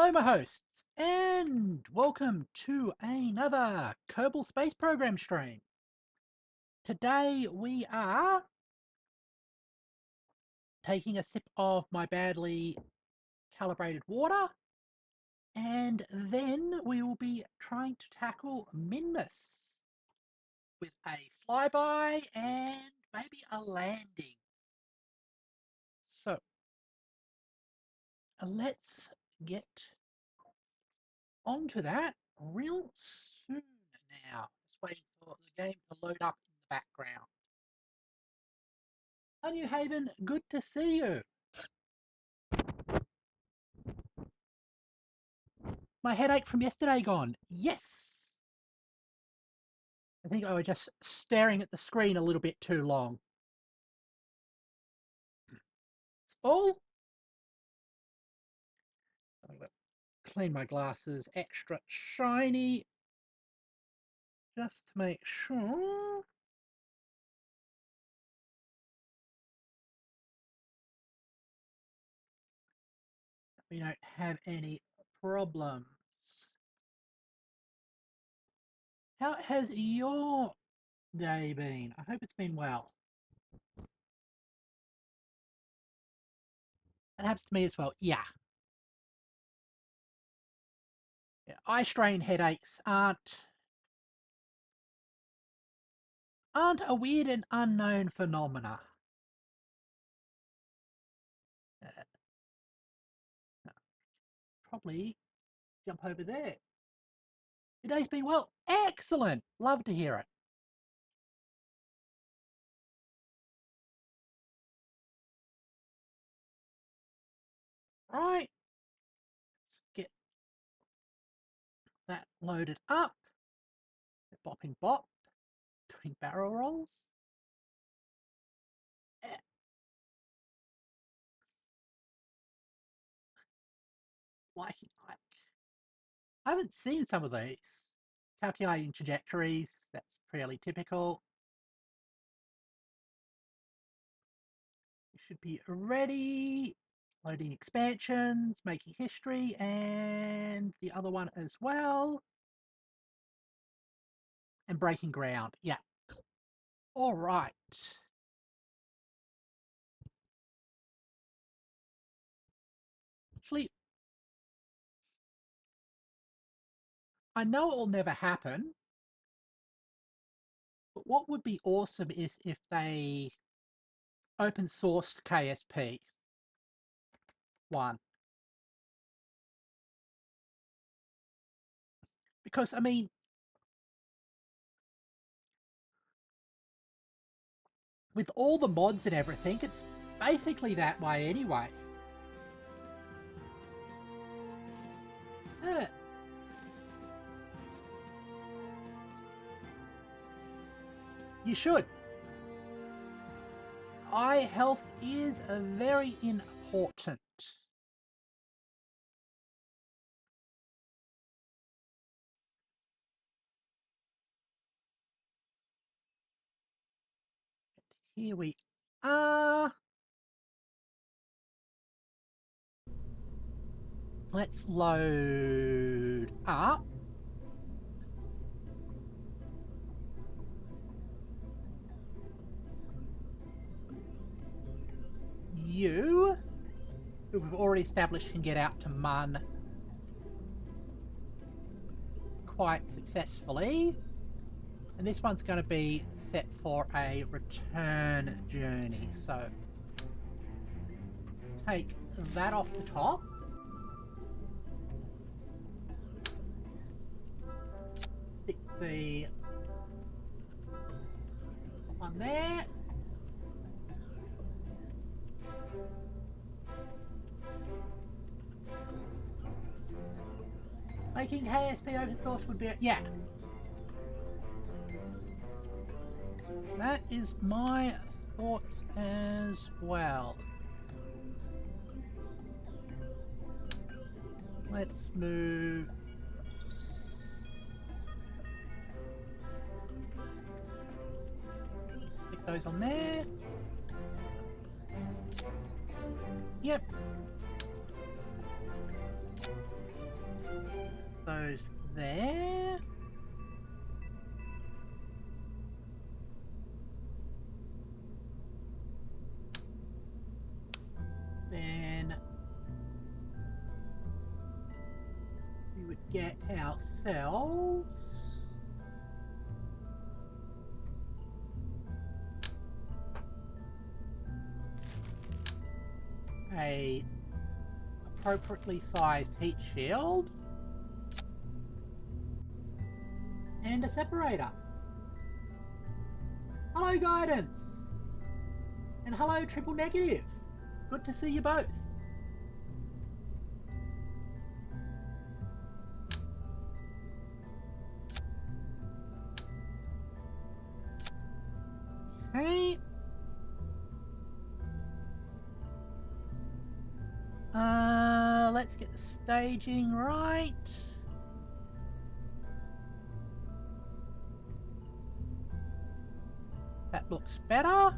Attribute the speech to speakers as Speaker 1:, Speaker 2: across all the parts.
Speaker 1: Hello, my hosts, and welcome to another Kerbal Space Program stream. Today we are taking a sip of my badly calibrated water, and then we will be trying to tackle Minmus with a flyby and maybe a landing. So, let's get onto that real soon now. Just waiting for the game to load up in the background. Hi, New Haven, good to see you. My headache from yesterday gone. Yes. I think I was just staring at the screen a little bit too long. It's all. I'm going to clean my glasses extra shiny just to make sure. We don't have any problems. How has your day been? I hope it's been well. That happens to me as well. Yeah. Eye strain headaches aren't a weird and unknown phenomena. Probably jump over there. Your day's been well. Excellent. Love to hear it. Right. Let's get that loaded up. Bopping bop. Doing barrel rolls. Like, I haven't seen some of these. Calculating trajectories. That's fairly typical. You should be ready. Loading expansions, making history, and the other one as well. And breaking ground. Yeah. All right. Actually, I know it will never happen, but what would be awesome is if they open sourced KSP 1. Because, I mean, with all the mods and everything, it's basically that way anyway. You should. Eye health is very important. Here we are. Let's load up. You, who we've already established can get out to Mun quite successfully. And this one's going to be set for a return journey. So take that off the top. Stick the one there. Making KSP open source would be, yeah. That is my thoughts as well. Let's move. Stick those on there. Yep. those there. Then we would get ourselves a appropriately sized heat shield and a separator. Hello, Guidance! And hello, Triple Negative! Good to see you both. Okay. Let's get the staging right. That looks better.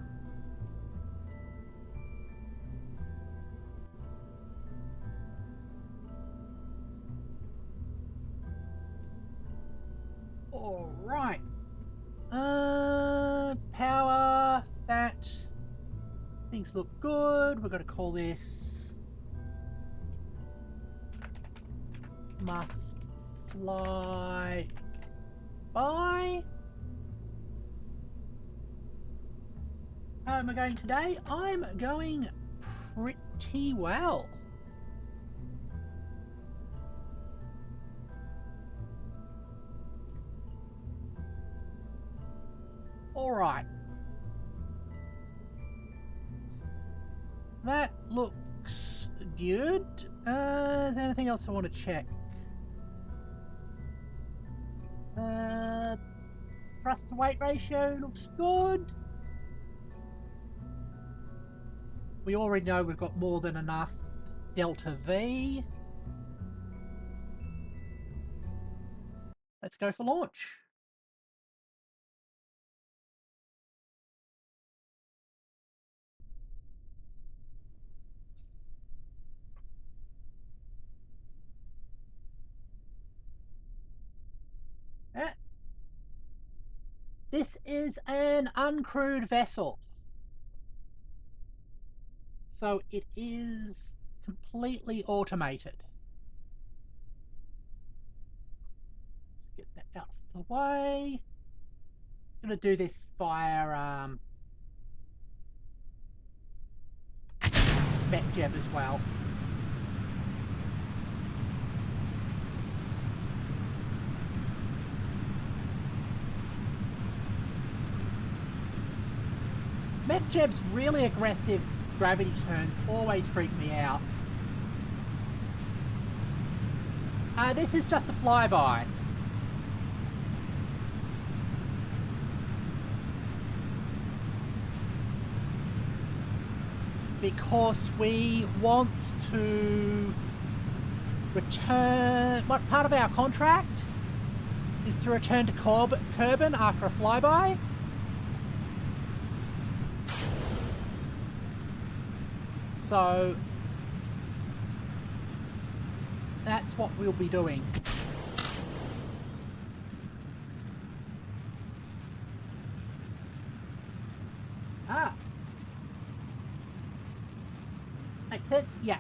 Speaker 1: All right. Power, that. Things look good. We're going to call this must fly by. How am I going today? I'm going pretty well. All right. That looks good. Is there anything else I want to check? Thrust to weight ratio looks good. We already know we've got more than enough delta V. Let's go for launch. This is an uncrewed vessel. So it is completely automated. Let's get that out of the way. I'm going to do this via MetJeb as well. MetJeb's really aggressive gravity turns always freak me out. This is just a flyby. Because we want to return... What part of our contract is to return to Kerbin after a flyby? So that's what we'll be doing. Ah. Makes sense? Yeah.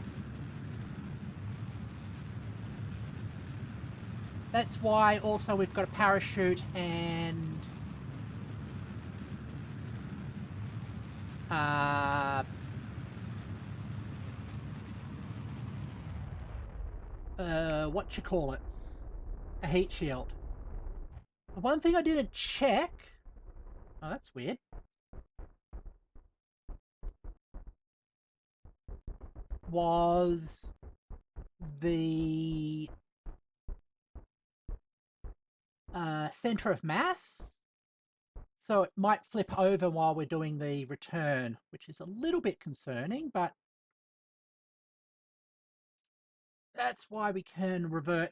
Speaker 1: That's why also we've got a parachute and what you call it? A heat shield. The one thing I didn't check... Oh, that's weird. Was the center of mass. So it might flip over while we're doing the return, which is a little bit concerning, but that's why we can revert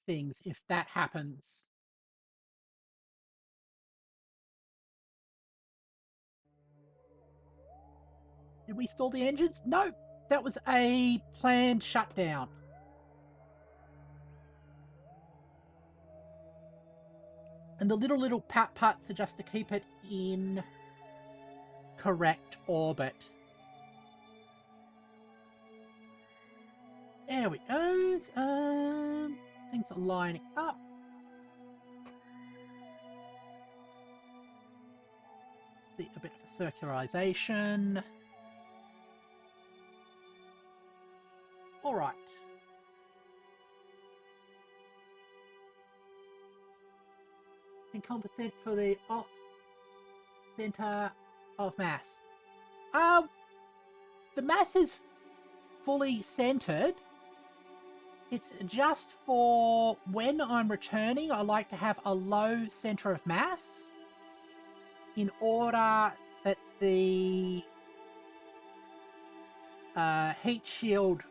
Speaker 1: things if that happens. Did we stall the engines? No, that was a planned shutdown. And the little pat-pats are just to keep it in correct orbit. There we go. Things are lining up. See a bit of a circularization. All right. And compensate for the off center of mass. The mass is fully centered. It's just for when I'm returning, I like to have a low center of mass in order that the heat shield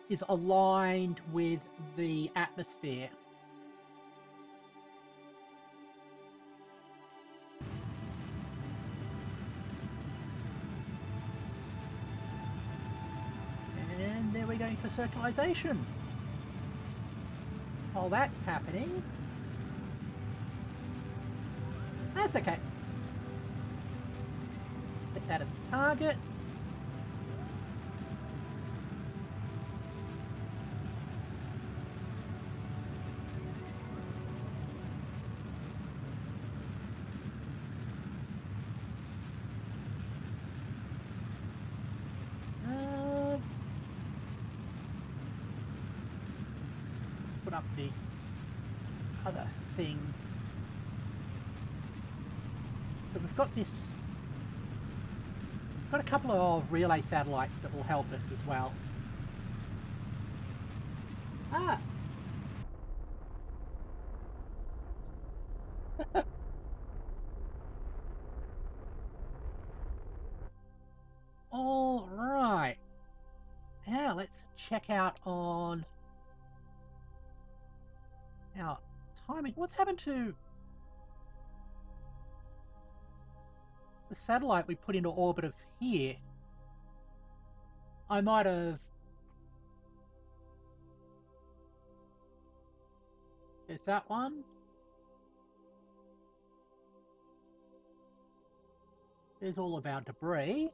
Speaker 1: is aligned with the atmosphere. And there we're going for circularization. While that's happening, that's okay. Set that as a target. Let's put up the other things. So we've got this. Got a couple of relay satellites that will help us as well. Ah. All right. Now let's check out on our timing. What's happened to the satellite we put into orbit of here? I might have... Is that one? There's all of our debris.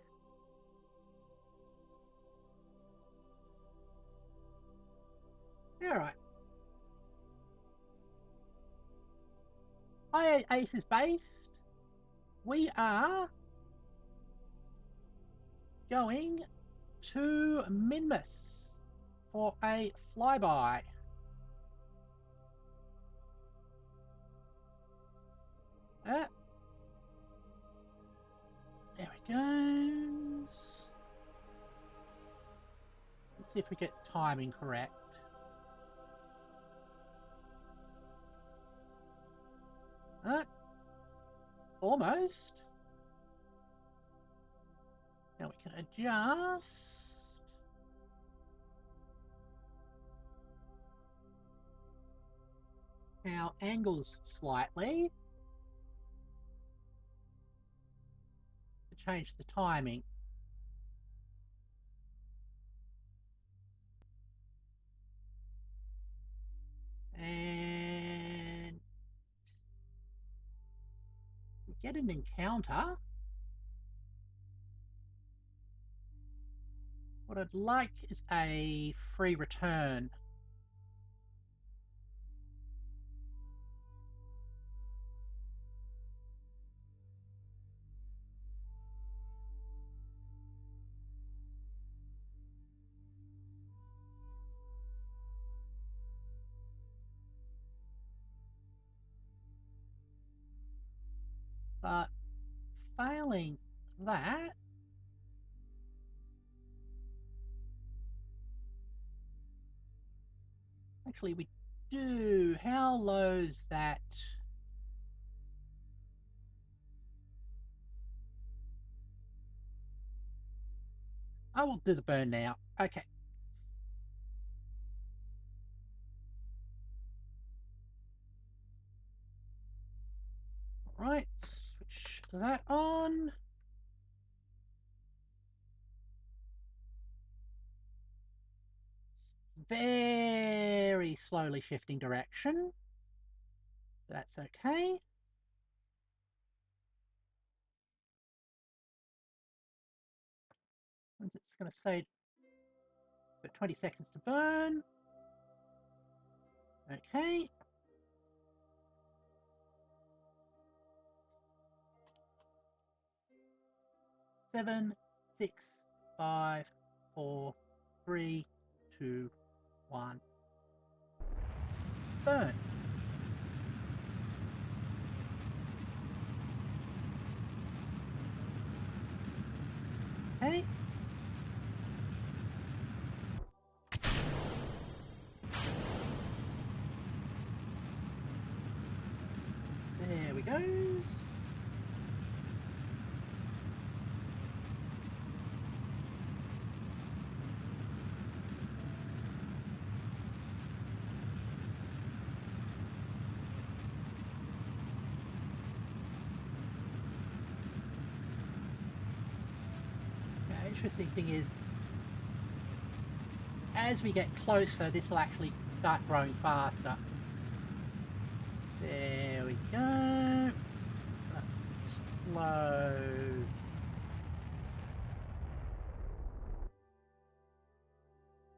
Speaker 1: Alright. Hi, Ace is based. We are going to Minmus for a flyby. There we go. Let's see if we get timing correct. Almost. Now we can adjust. Our angles slightly to change the timing. And we get an encounter. What I'd like is a free return. But failing that, actually we do. How low's that? I will do the burn now. Okay. Right, switch that on. Very slowly shifting direction. That's okay. And it's going to say so 20 seconds to burn. Okay. Seven, 6, 5, 4, 3, 2, 1. Burn. Okay. There we go. The interesting thing is, as we get closer, this will actually start growing faster. There we go. Slow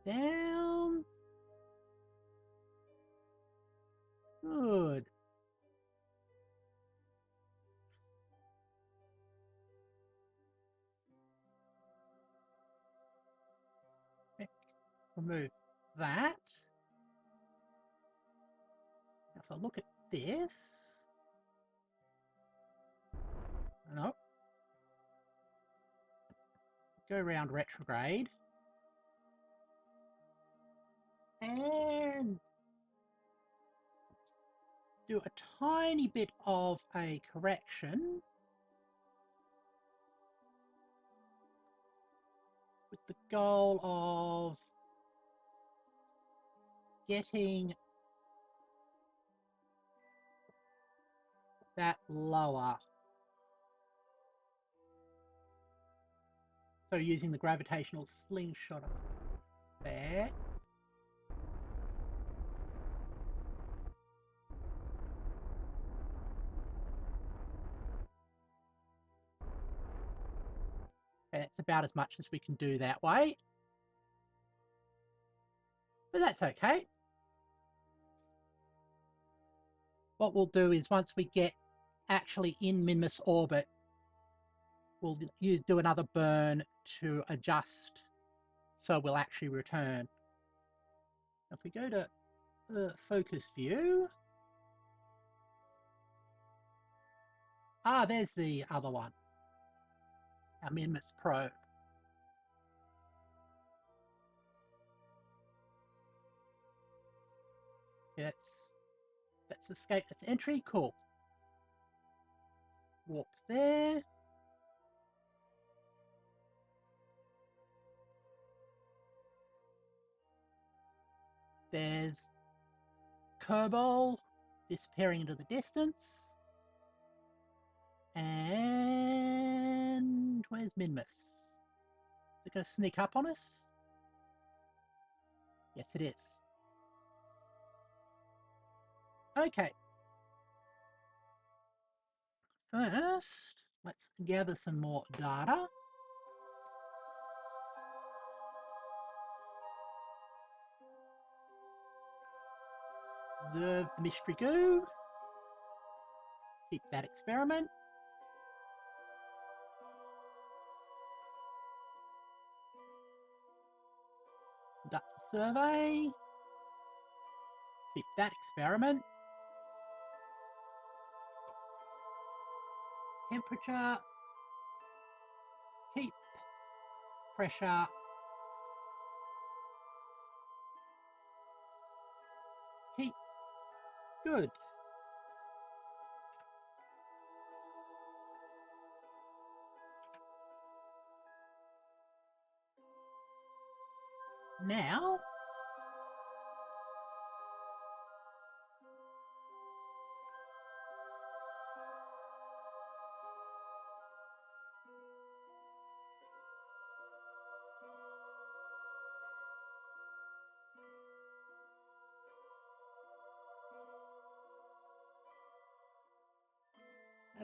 Speaker 1: down. Good. Remove that. If I look at this, no, go around retrograde and do a tiny bit of a correction with the goal of getting that lower. So using the gravitational slingshot effect. And it's about as much as we can do that way. But that's okay. What we'll do is once we get actually in Minmus orbit, we'll do another burn to adjust so we'll actually return. If we go to the focus view, there's the other one, our Minmus probe. Yeah, that's escape, that's entry, cool. Warp there. There's Kerbal disappearing into the distance. And where's Minmus? Is it going to sneak up on us? Yes, it is. Okay. First, let's gather some more data. Observe the mystery goo. Keep that experiment. Conduct the survey. Keep that experiment. Temperature. Keep pressure. Keep. Good. Now,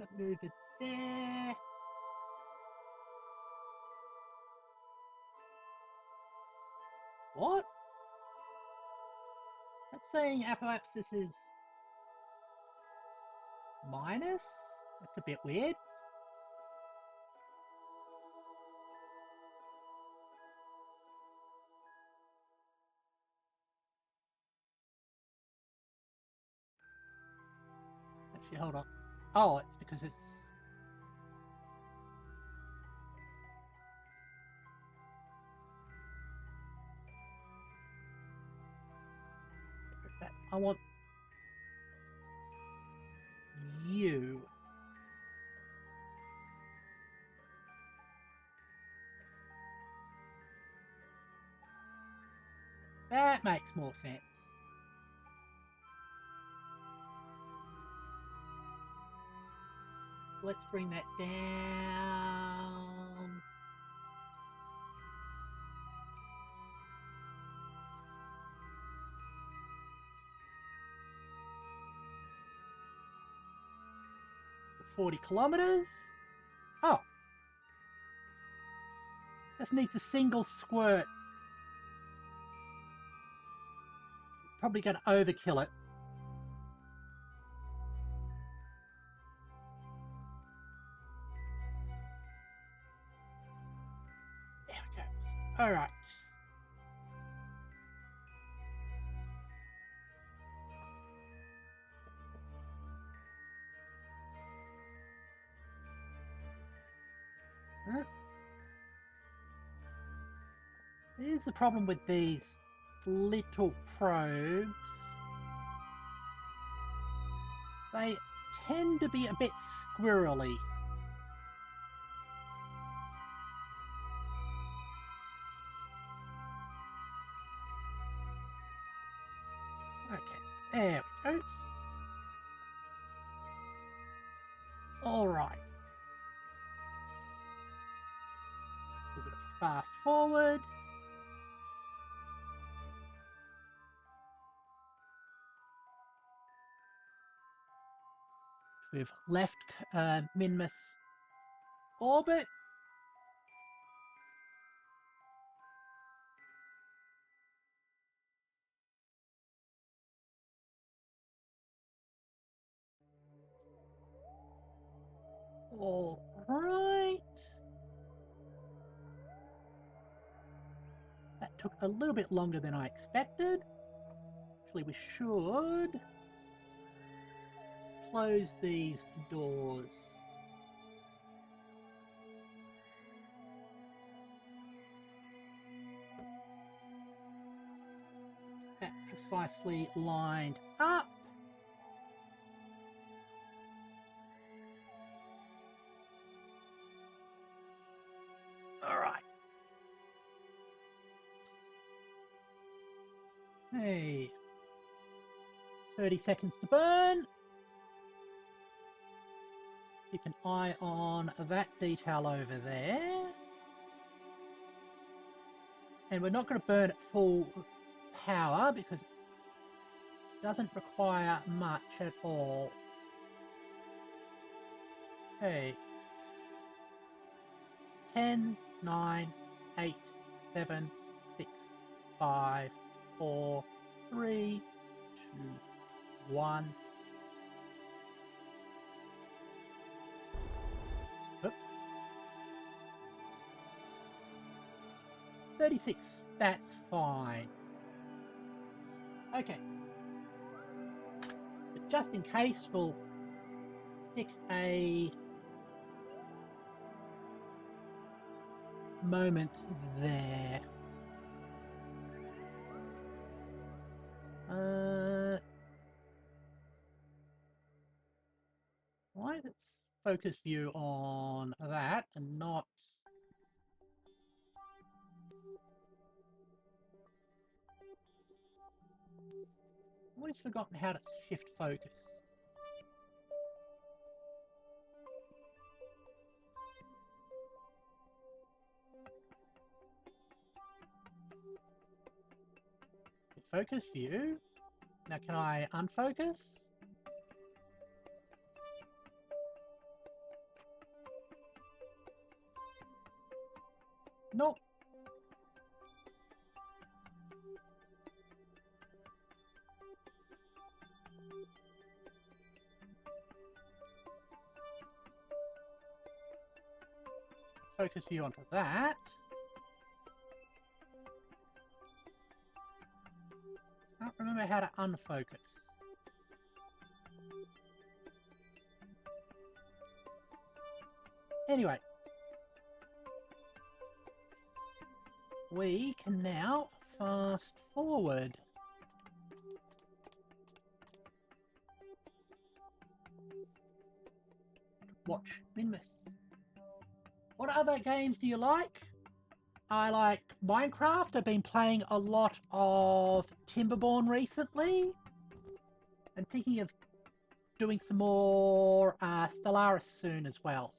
Speaker 1: Don't move it there. What? That's saying apoapsis is minus? That's a bit weird. Actually, hold on. Oh, it's because it's... I want you. That makes more sense. Let's bring that down. For 40 kilometers. Oh. Just needs a single squirt. Probably going to overkill it. There we go. All right. Here's the problem with these little probes. They tend to be a bit squirrely. Okay, there we go. All right. A bit of a fast forward. We've left Minmus orbit. All right. That took a little bit longer than I expected. Actually, we should close these doors. That precisely lined up. All right. Hey. 30 seconds to burn. Keep an eye on that detail over there. And we're not going to burn at full power because it doesn't require much at all. Okay. 10, 9, 8, 7, 6, 5, 4, 3, 2, 1. Oop. 36. That's fine. Okay. But just in case, we'll stick a moment there. Right, let's focus view on that and not... I've always forgotten how to shift focus. Focus view. Now can I unfocus? Nope. Focus view onto that. Can't remember how to unfocus. Anyway. We can now fast forward. Watch Minmus. What other games do you like? I like Minecraft. I've been playing a lot of Timberborn recently. I'm thinking of doing some more Stellaris soon as well.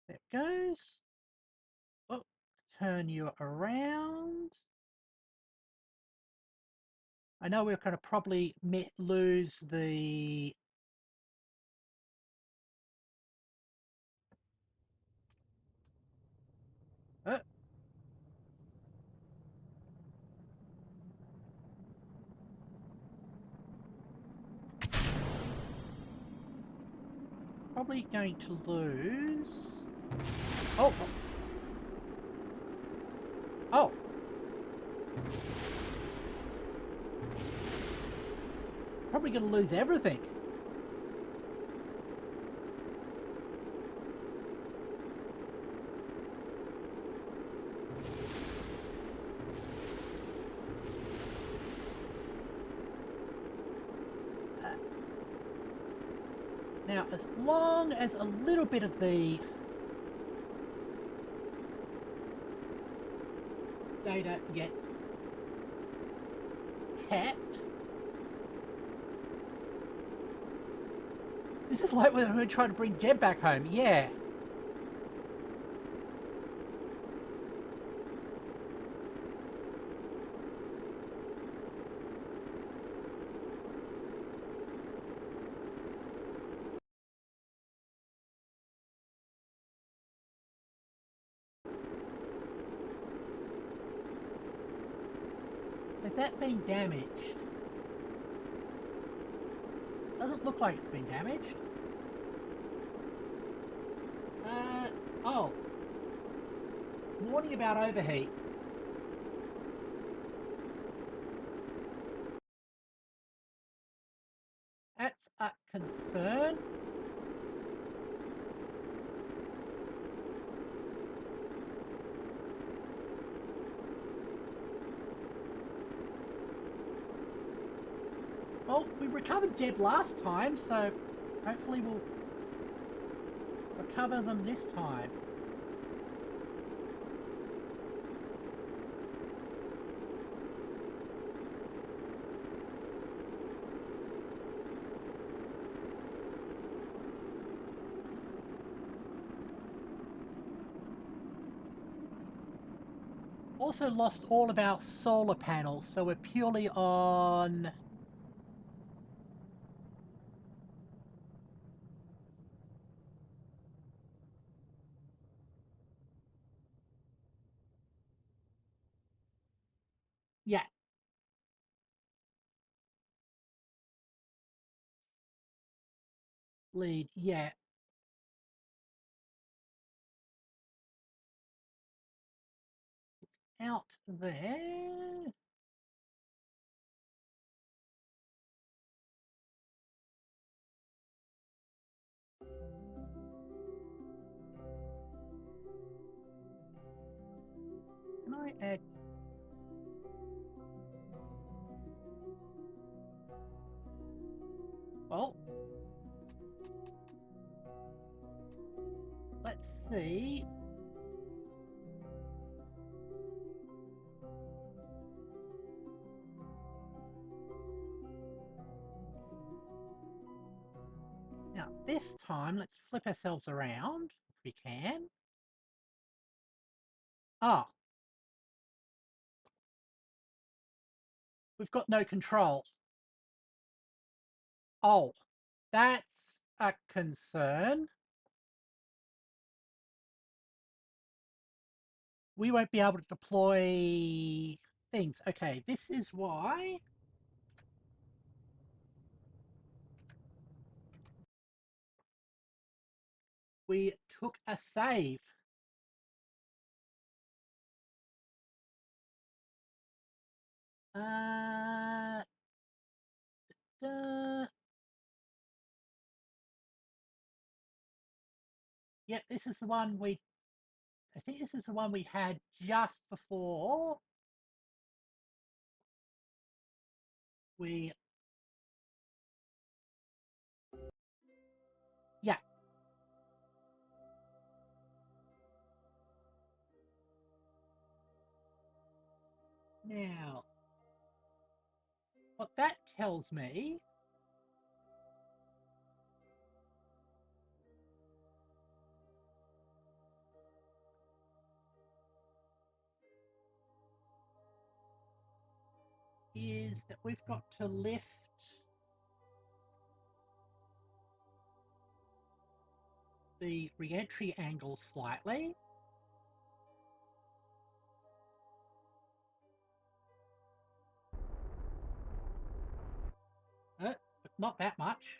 Speaker 1: There it goes. Oh, turn you around. I know we're going to probably lose the... Probably going to lose... Oh! Oh! Probably going to lose everything. Now, as long as a little bit of the data gets kept. This is like when we're trying to bring Jeb back home, yeah. Has that been damaged? Doesn't look like it's been damaged. Oh. Warning about overheat. That's a concern. Well, we recovered Jeb last time, so hopefully we'll recover them this time. Also lost all of our solar panels, so we're purely on... Yeah. Lead, yeah. It's out there. Can I add... Well, let's see. Now, this time, let's flip ourselves around, if we can. Ah. We've got no control. Oh. That's a concern. we won't be able to deploy things. Okay, this is why we took a save. Yep, this is the one I think this is the one we had just before we, yeah. Now, what that tells me is that we've got to lift the re-entry angle slightly. But not that much.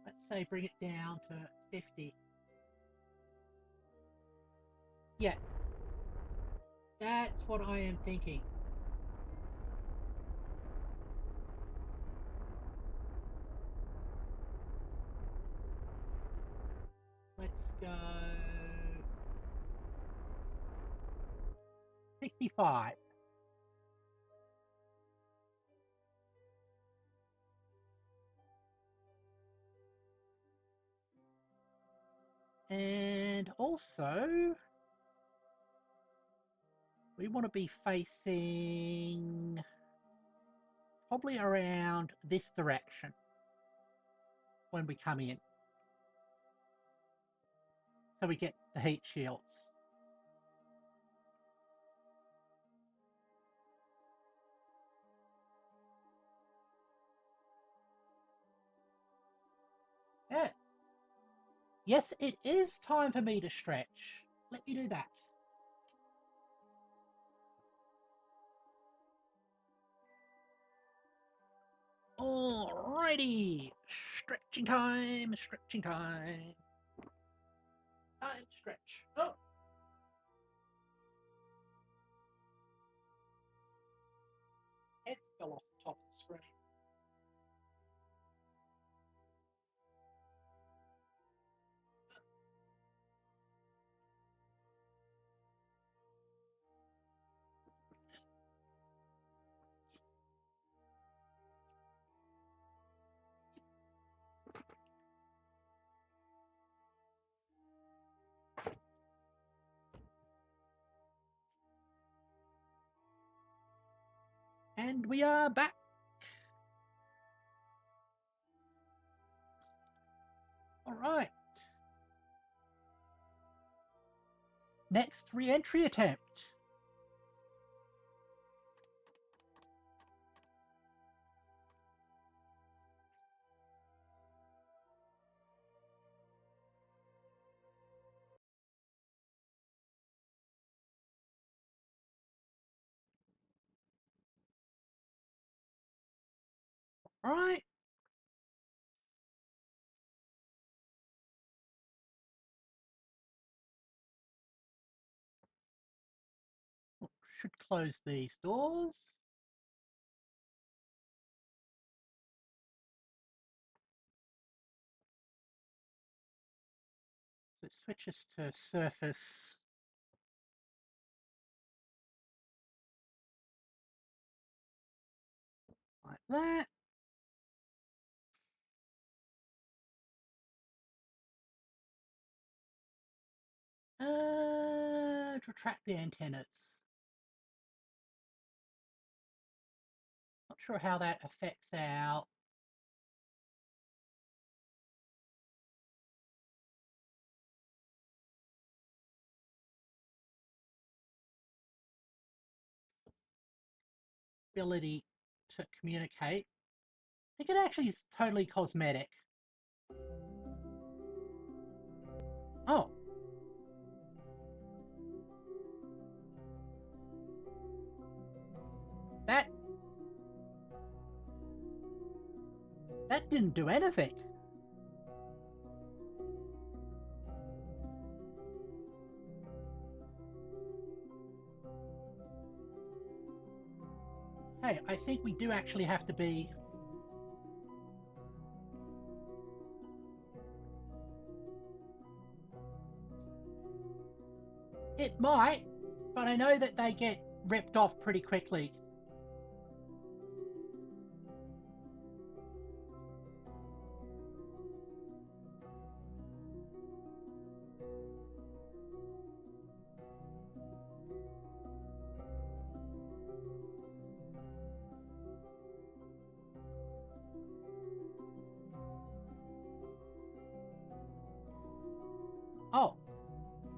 Speaker 1: Let's say bring it down to 50. Yeah, that's what I am thinking. Let's go 65. And also, we want to be facing probably around this direction when we come in, so we get the heat shields. Yeah. Yes, it is time for me to stretch. Let me do that. Alrighty. Stretching time, stretching time. Time to stretch. Oh. Head fell off the top of the screen. And we are back. Alright. Next re-entry attempt. Alright. Should close these doors. So it switches to surface. Like that. Retract the antennas. Not sure how that affects our... ability to communicate. I think it actually is totally cosmetic. Oh. That didn't do anything. Hey, I think we do actually have to be... It might, but I know that they get ripped off pretty quickly. Oh,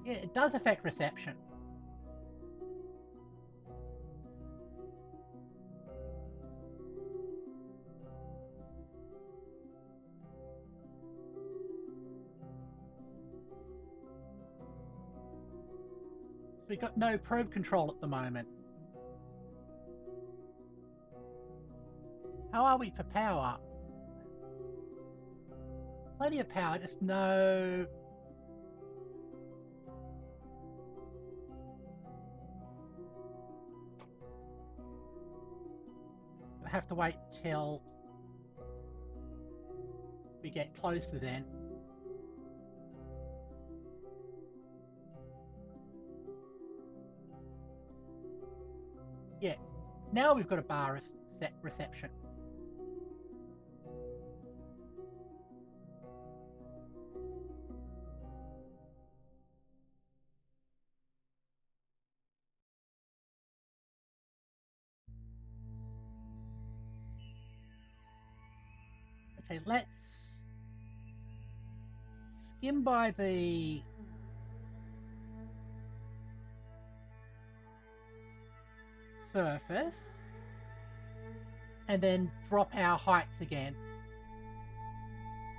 Speaker 1: yeah, it does affect reception. So we've got no probe control at the moment. How are we for power? Plenty of power, just no... I have to wait till we get closer then. Yeah, now we've got a bar of reception. Okay, let's skim by the surface and then drop our heights again.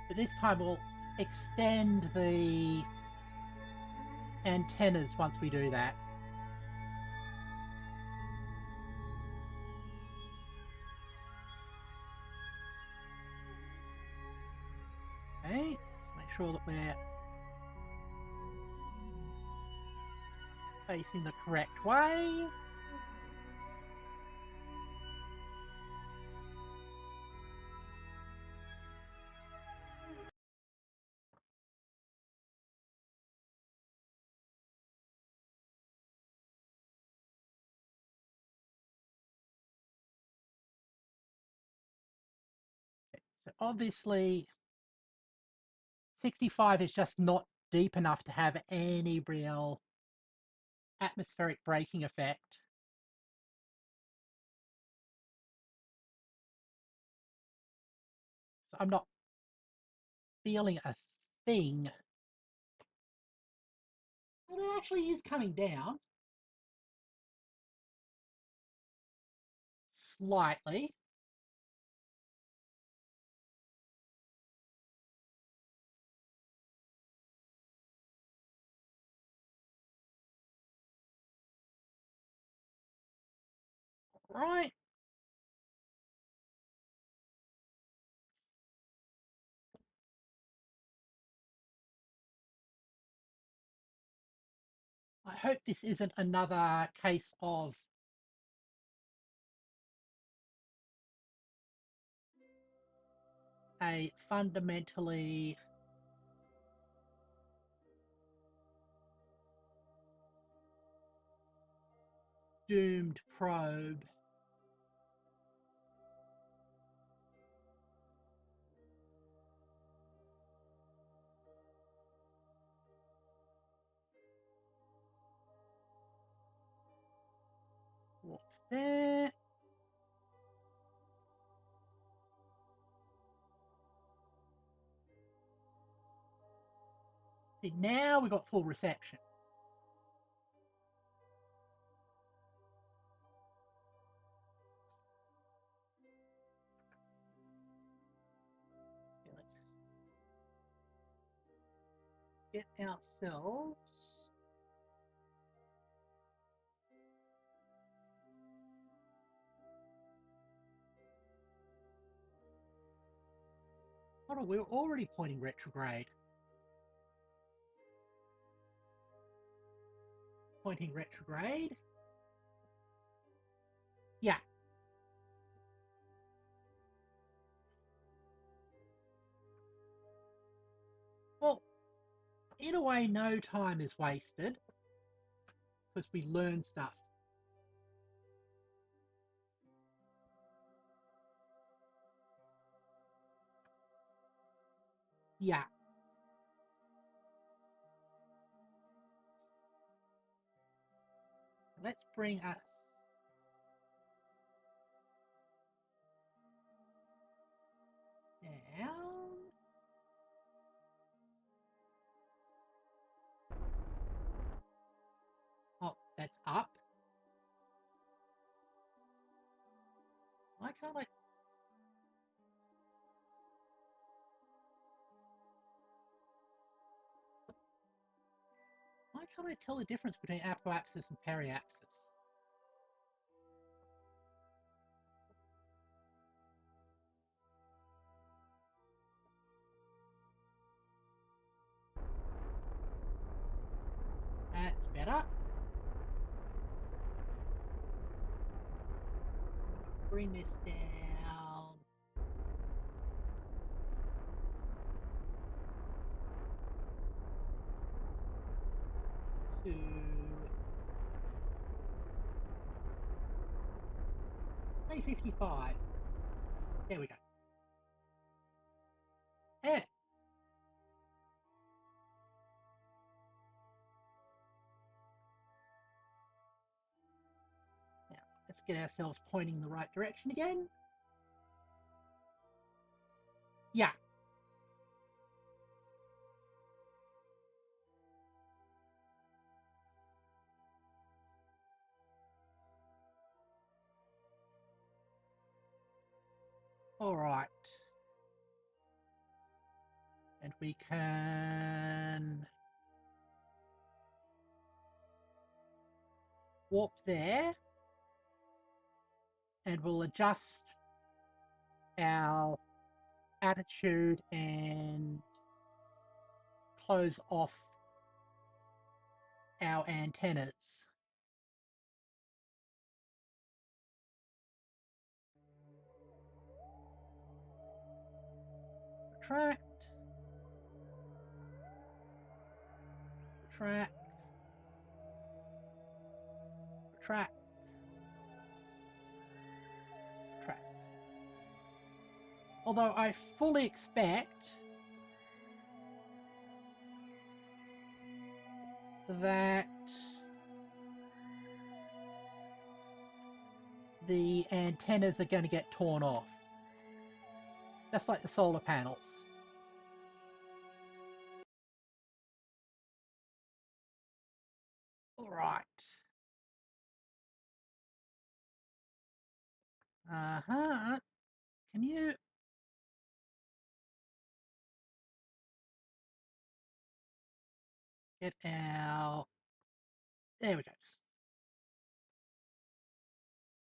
Speaker 1: But this time we'll extend the antennas once we do that. Okay, let's make sure that we're facing the correct way. So obviously 65 is just not deep enough to have any real atmospheric braking effect. So I'm not feeling a thing. Well, it actually is coming down. Slightly. Right. I hope this isn't another case of a fundamentally doomed probe. Walk there. See, now we've got full reception. get ourselves hold on, we're already pointing retrograde. Pointing retrograde. Yeah. Well, in a way, no time is wasted because we learn stuff. Yeah. Let's bring us down. Oh, that's up. Why can't I? Why can't I tell the difference between apoapsis and periapsis? That's better. Bring this down to say 55. There we go. There. Now, let's get ourselves pointing in the right direction again. Yeah. All right. And we can warp there. And we'll adjust our attitude and close off our antennas. Retract. Retract. Retract. Retract. Although I fully expect that the antennas are going to get torn off. Just like the solar panels. Alright. Uh-huh. Can you... get our... There we go.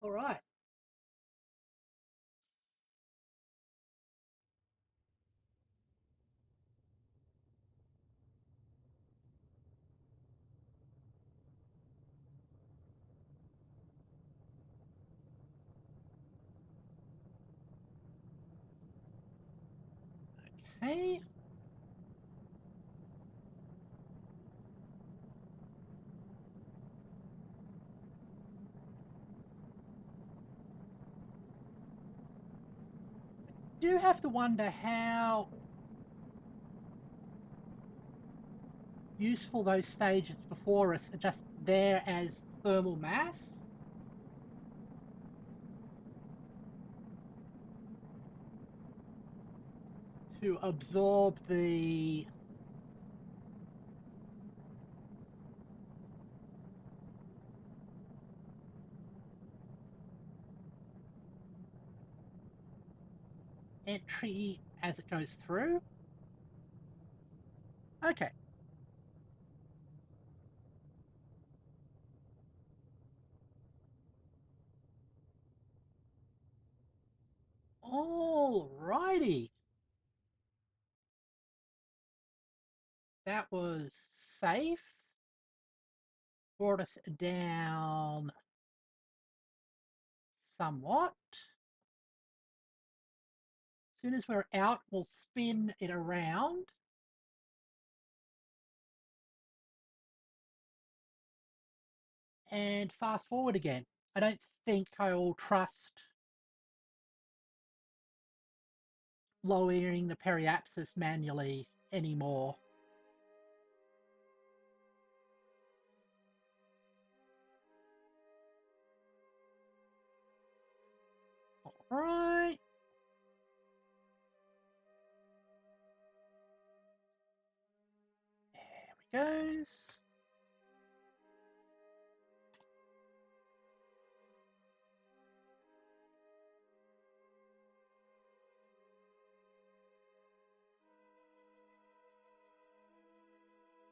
Speaker 1: Alright. Okay. Do have to wonder how useful those stages before us are just there as thermal mass. To absorb the entry as it goes through. Okay. Alrighty. That was safe. Brought us down somewhat. As soon as we're out, we'll spin it around. And fast forward again. I don't think I will trust lowering the periapsis manually anymore. All right. There we goes.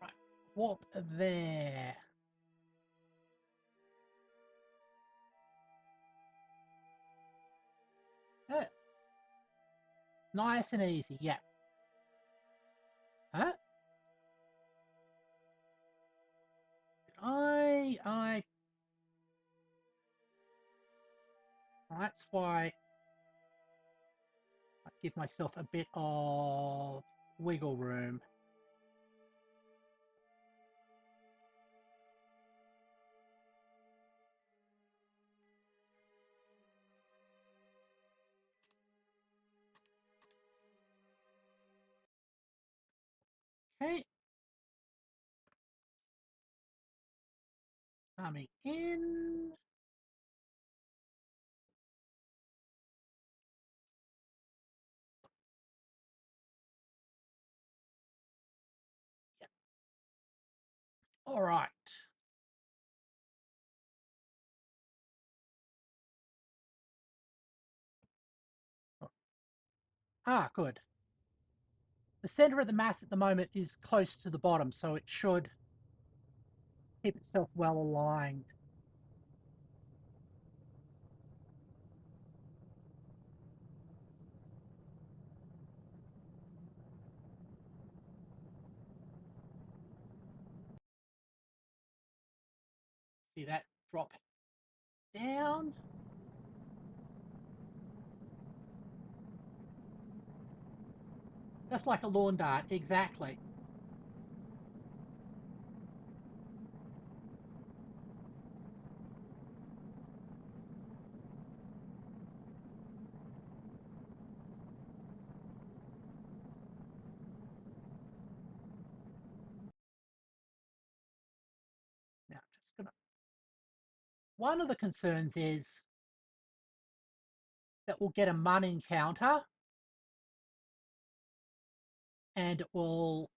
Speaker 1: Right. Warp there. Nice and easy, yeah. Huh? I that's why I give myself a bit of wiggle room. Okay. Coming in. Yep. All right. Ah, good. The center of the mass at the moment is close to the bottom, so it should keep itself well aligned. See that drop down? Just like a lawn dart, exactly. Now, just gonna. One of the concerns is that we'll get a Mun encounter and it will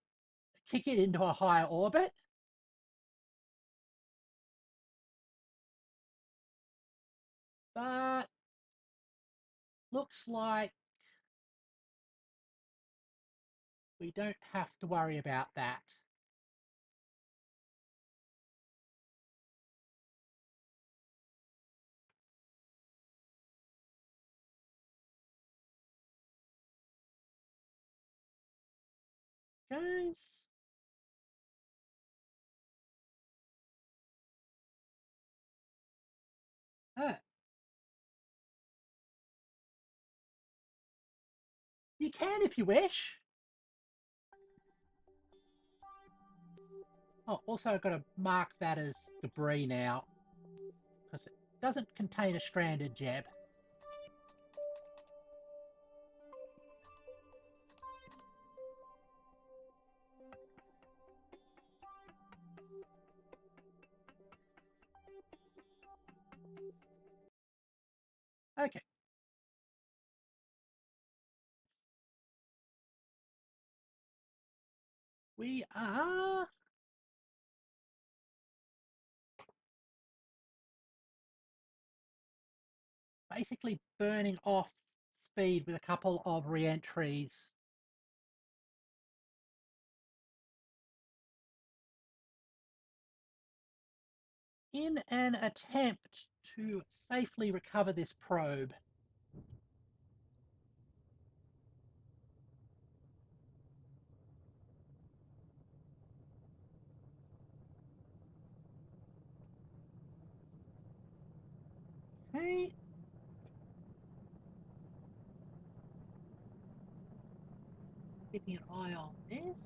Speaker 1: kick it into a higher orbit. But looks like we don't have to worry about that. Goes. You can if you wish. Oh, also I've got to mark that as debris now because it doesn't contain a stranded jeb. Okay. We are basically burning off speed with a couple of re-entries. In an attempt to safely recover this probe. Okay. Keeping an eye on this.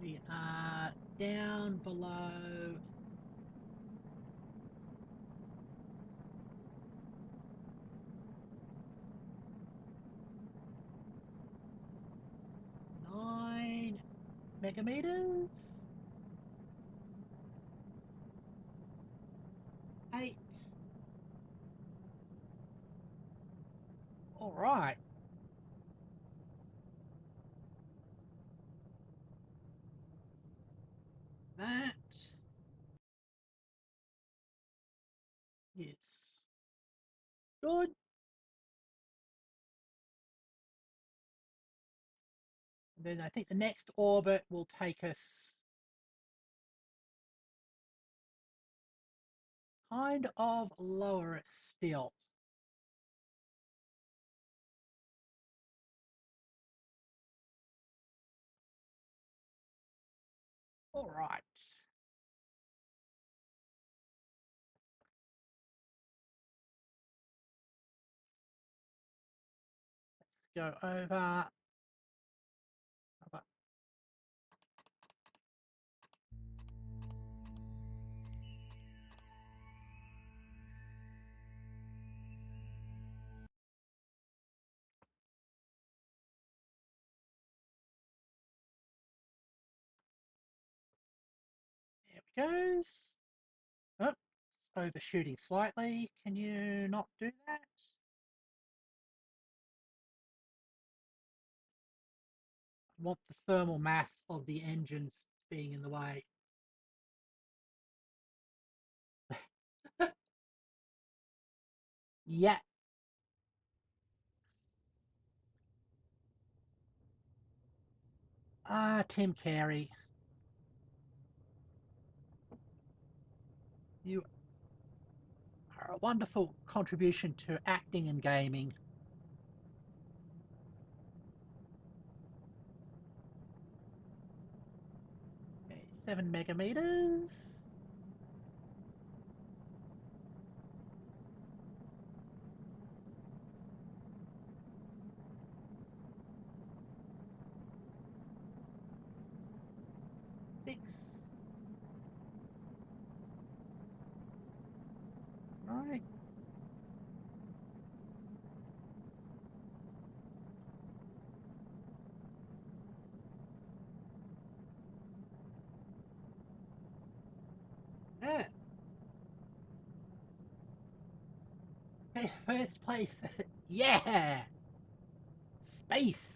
Speaker 1: We are down below. Nine megameters. 8. All right. That is good. And then I think the next orbit will take us kind of lower still. All right. Let's go over. There it goes. Oh, it's overshooting slightly. Can you not do that? I want the thermal mass of the engines being in the way. Yeah. Ah, Tim Carey. You are a wonderful contribution to acting and gaming. Okay, 7 megameters. Six. Right. Yeah. Okay, first place. Yeah. Space.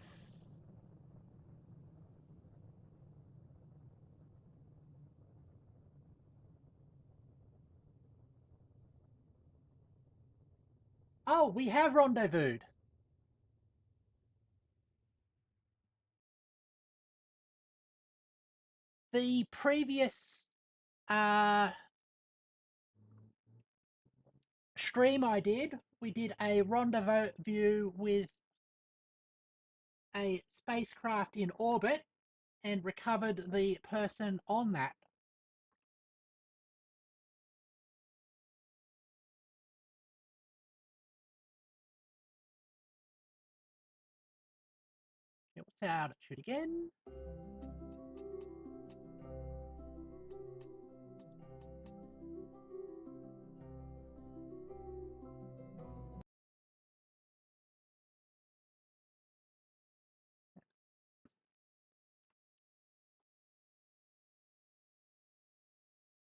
Speaker 1: Oh, we have rendezvoused. The previous stream I did, we did a rendezvous with a spacecraft in orbit and recovered the person on that. Okay, what's our altitude again?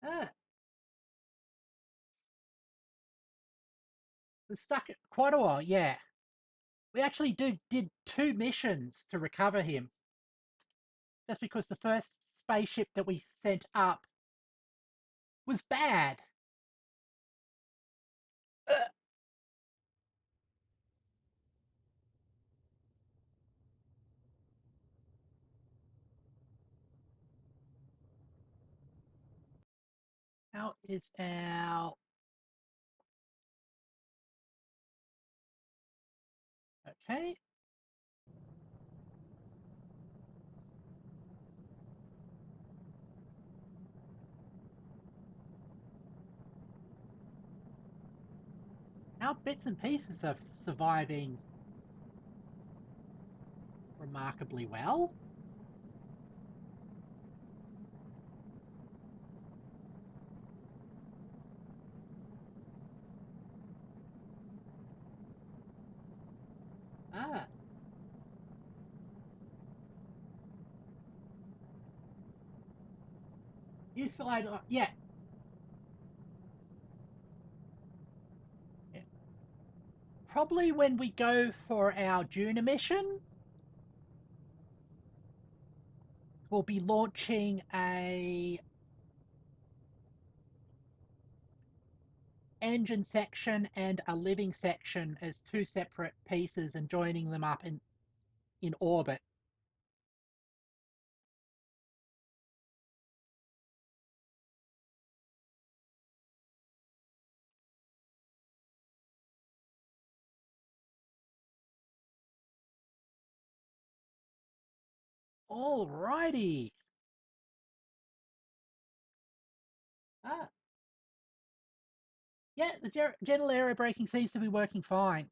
Speaker 1: Ah, was stuck quite a while, yeah. We actually did 2 missions to recover him. Just because the first spaceship that we sent up was bad. How is our... Okay. Our bits and pieces are surviving remarkably well. Ah. Useful item. Yeah. Probably when we go for our Juna mission, we'll be launching a engine section and a living section as two separate pieces and joining them up in orbit. Alrighty. Ah, yeah, the gentle aero braking seems to be working fine.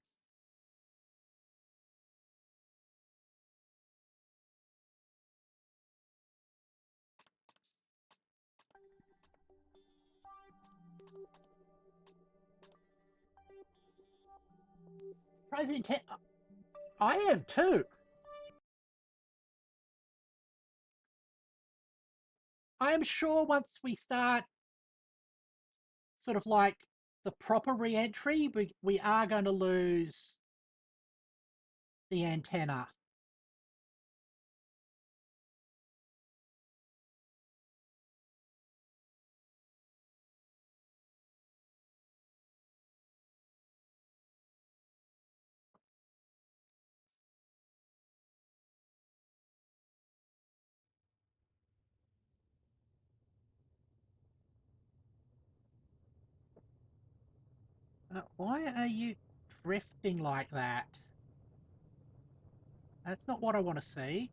Speaker 1: President, I am too. I am sure once we start sort of like the proper re-entry, we are going to lose the antenna. Why are you drifting like that? That's not what I want to see.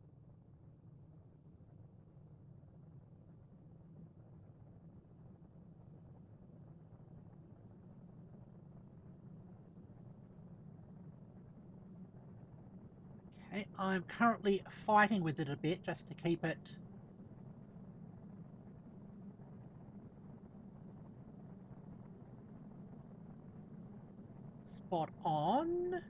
Speaker 1: Okay, I'm currently fighting with it a bit just to keep it spot on.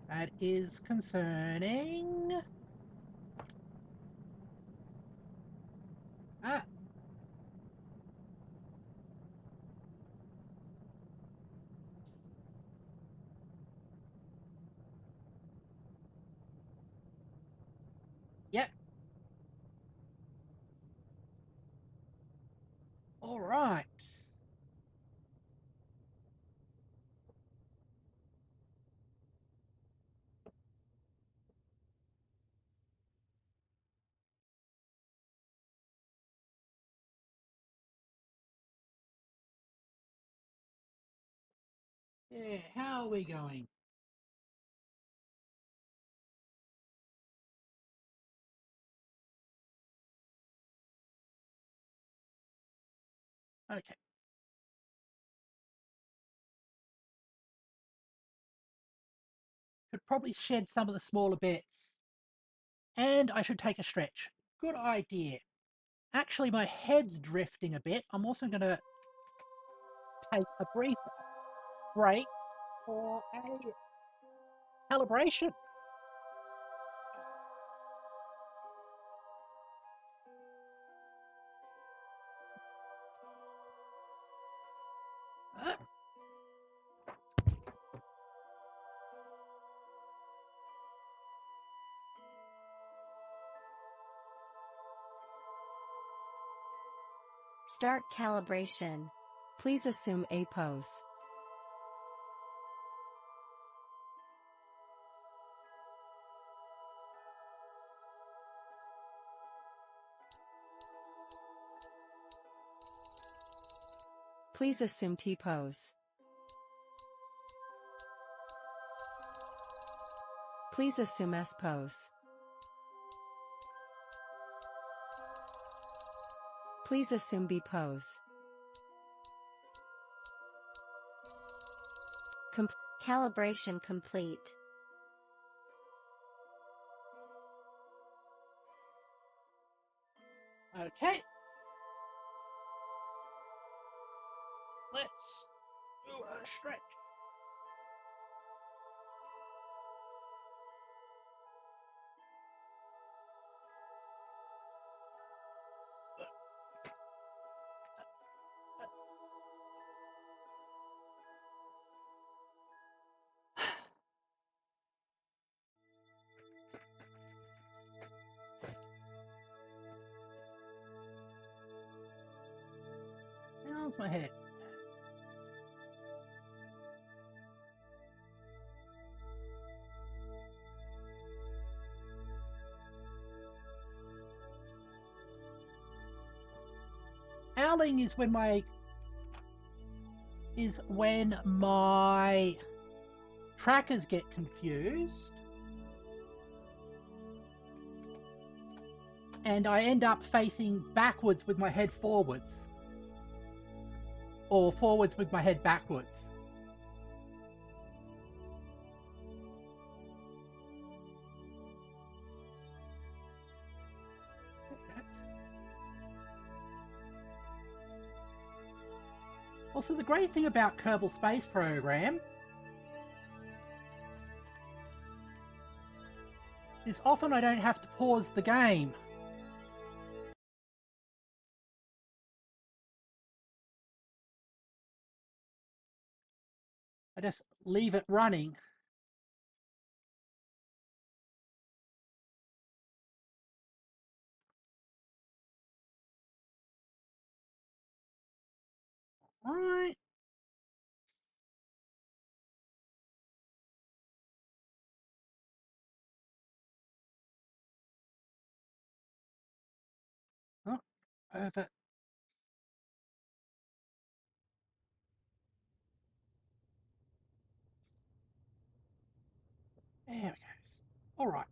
Speaker 1: That is concerning. Ah. Yep. All right. Yeah, how are we going? Okay. Could probably shed some of the smaller bits. And I should take a stretch. Good idea. Actually, my head's drifting a bit. I'm also going to take a brief break for a calibration. Ah.
Speaker 2: Start calibration. Please assume a pose. Please assume T-pose. Please assume S-pose. Please assume B pose. Calibration complete.
Speaker 1: Okay. Let's do a stretch. How's my head? Owling is when my trackers get confused and I end up facing backwards with my head forwards, or forwards with my head backwards. Also, the great thing about Kerbal Space Program is often I don't have to pause the game. I just leave it running. All right. Oh, over. There we go. All right.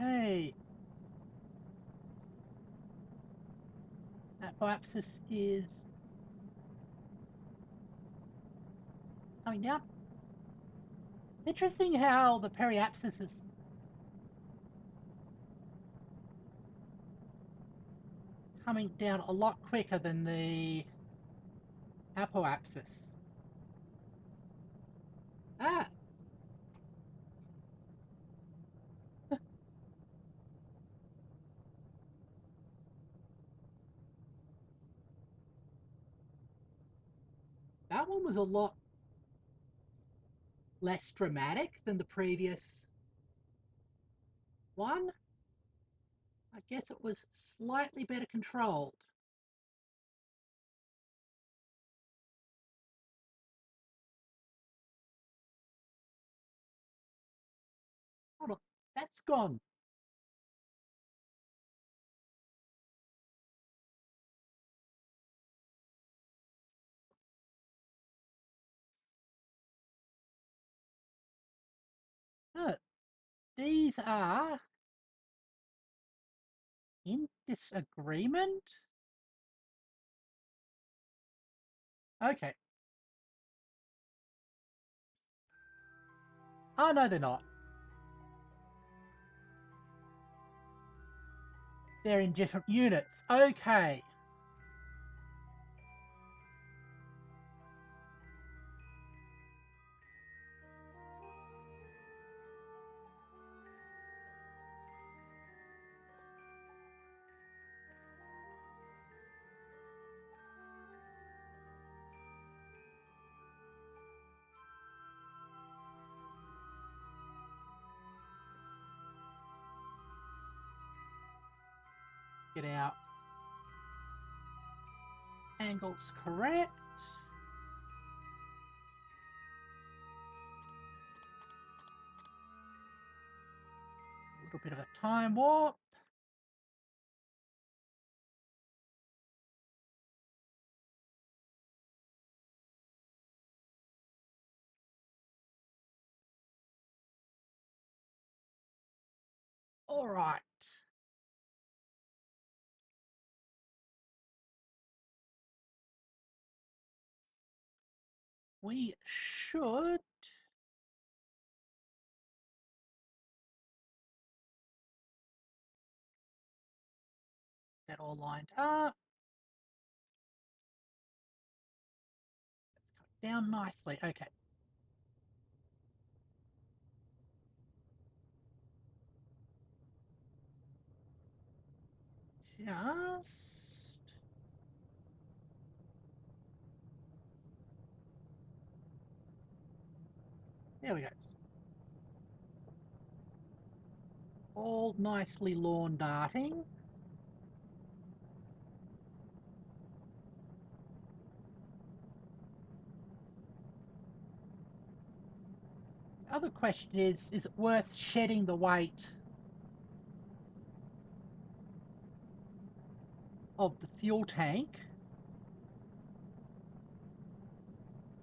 Speaker 1: Hey, apoapsis is coming down. Interesting how the periapsis is coming down a lot quicker than the apoapsis. Ah, that one was a lot less dramatic than the previous one. I guess it was slightly better controlled. Hold on, that's gone. No, these are in disagreement. Okay. Oh, no, they're not. They're in different units. Okay. Let's get our angles correct. little bit of a time warp. All right. We should get all lined up. Let's cut down nicely. Okay. Just there we go. All nicely lawn darting. The other question is it worth shedding the weight of the fuel tank?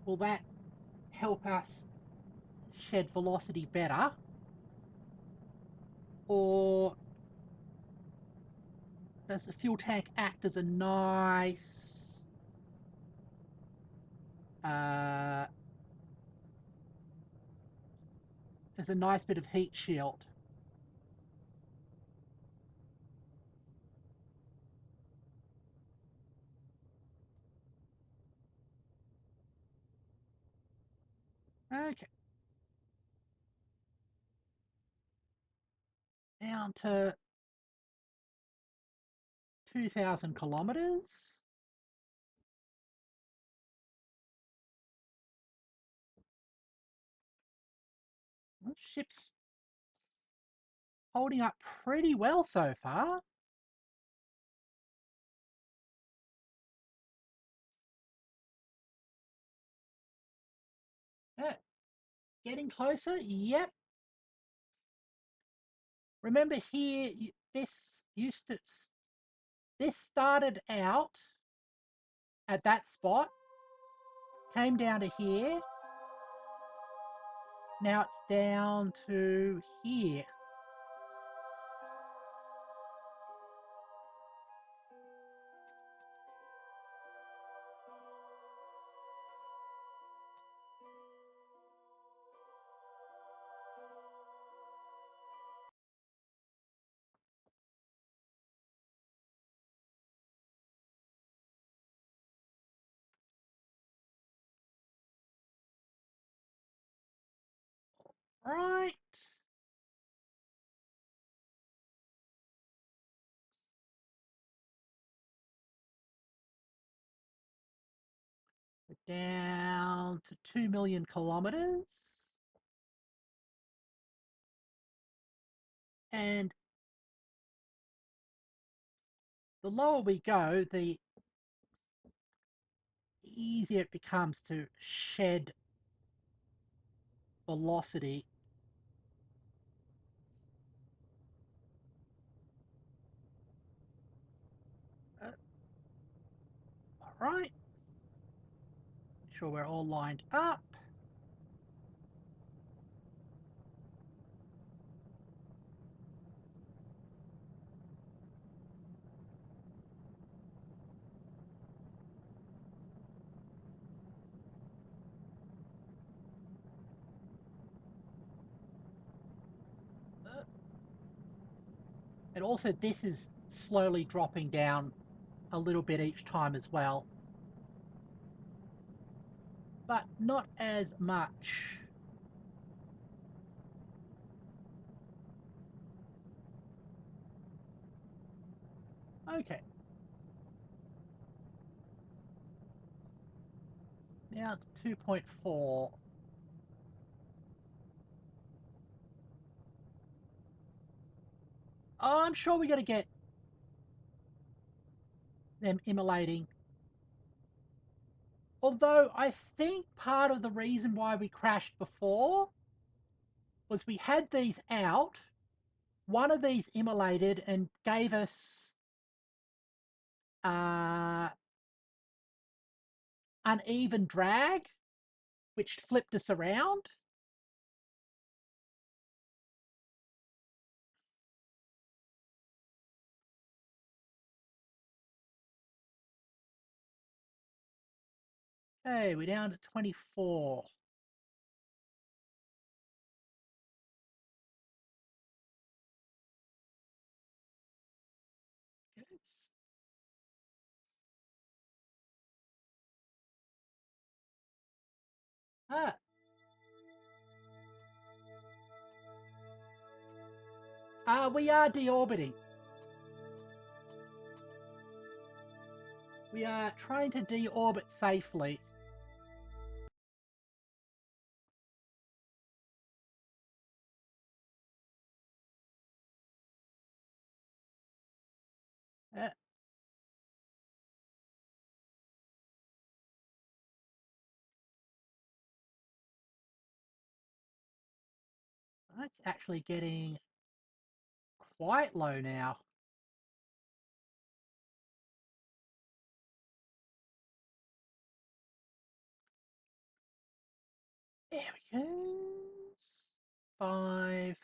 Speaker 1: Will that help us shed velocity better? Or does the fuel tank act as a nice bit of heat shield? Okay. Down to 2,000 kilometers. Ship's holding up pretty well so far. Getting closer. Yep. Remember here, this started out at that spot, came down to here. Now it's down to here. Right. We're down to 2 million kilometers. And the lower we go, the easier it becomes to shed velocity. All right. Make sure we're all lined up. And also this is slowly dropping down a little bit each time as well. But not as much. Okay. Now to 2.4. Oh, I'm sure we're going to get them immolating. Although I think part of the reason why we crashed before was we had these out one of these immolated and gave us uneven drag, which flipped us around. Okay, we're down to 24. Yes. We are deorbiting. We are trying to deorbit safely. Uh, that's actually getting quite low now. There we go. 5.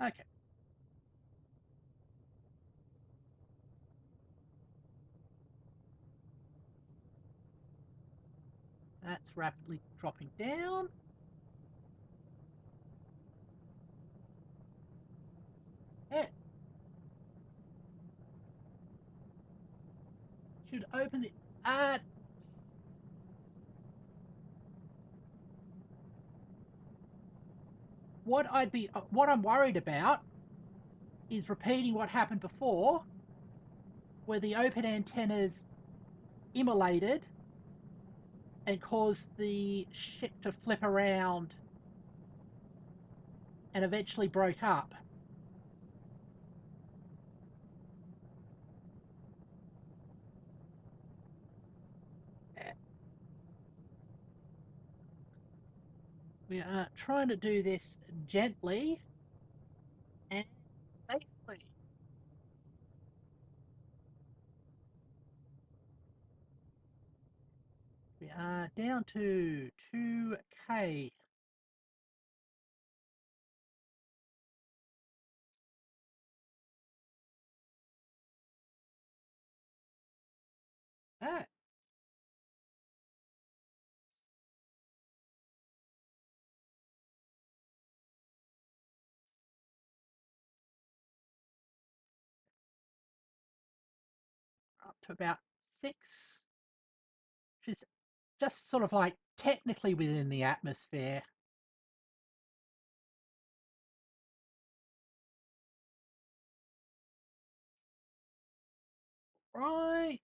Speaker 1: Okay. That's rapidly dropping down. Yeah. Should open the... what I'm worried about is repeating what happened before, where the open antennas immolated and caused the ship to flip around and eventually broke up. We are trying to do this gently and safely. We are down to 2K. Ah, up to about 6, which is just sort of like technically within the atmosphere. Right.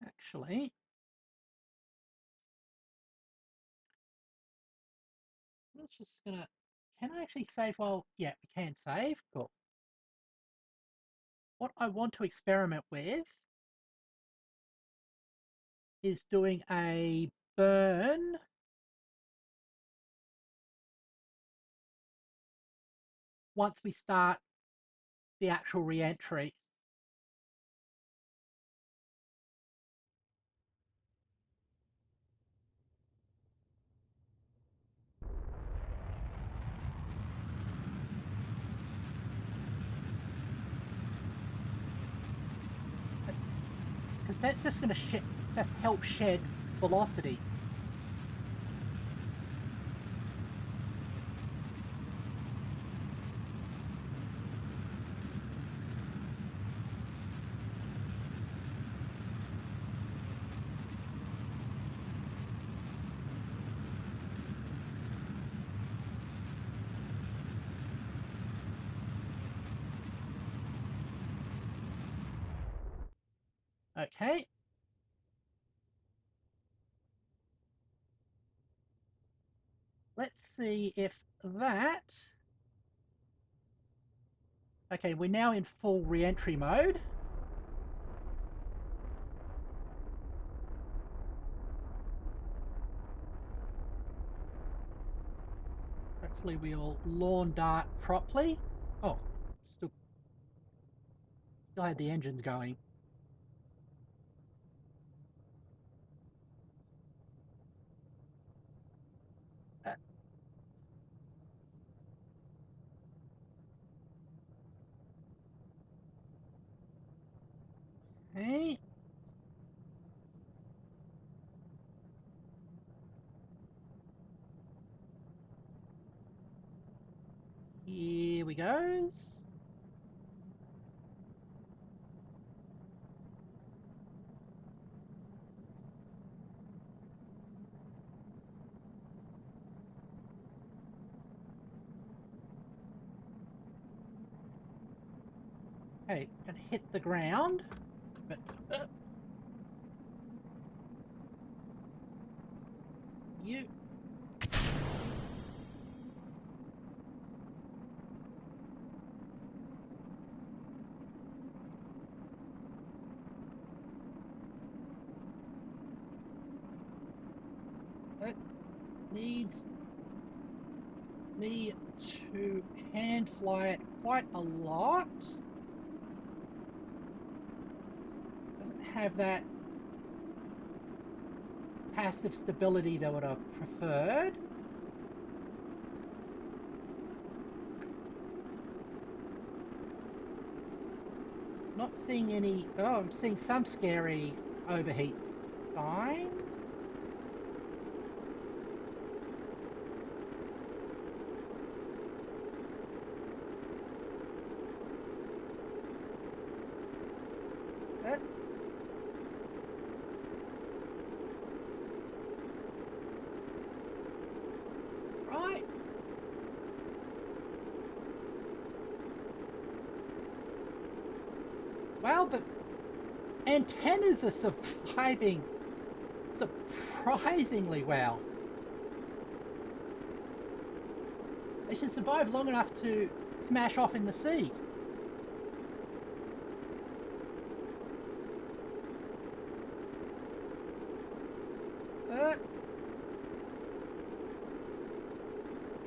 Speaker 1: Actually, I'm just gonna... Can I actually save while... Yeah, we can save. Cool. What I want to experiment with is doing a burn once we start the actual re-entry. Because that's just going to just help shed velocity. Okay. Let's see if that... Okay, we're now in full re-entry mode. Hopefully we'll lawn dart properly. Oh, still had the engines going. Okay. Here we goes. Okay, gonna hit the ground, but you... That needs me to hand fly it quite a lot. Doesn't have that passive stability that I would have preferred. Not seeing any... Oh, I'm seeing some scary overheat signs. Right. Well, the antennas are surviving surprisingly well. They should survive long enough to smash off in the sea.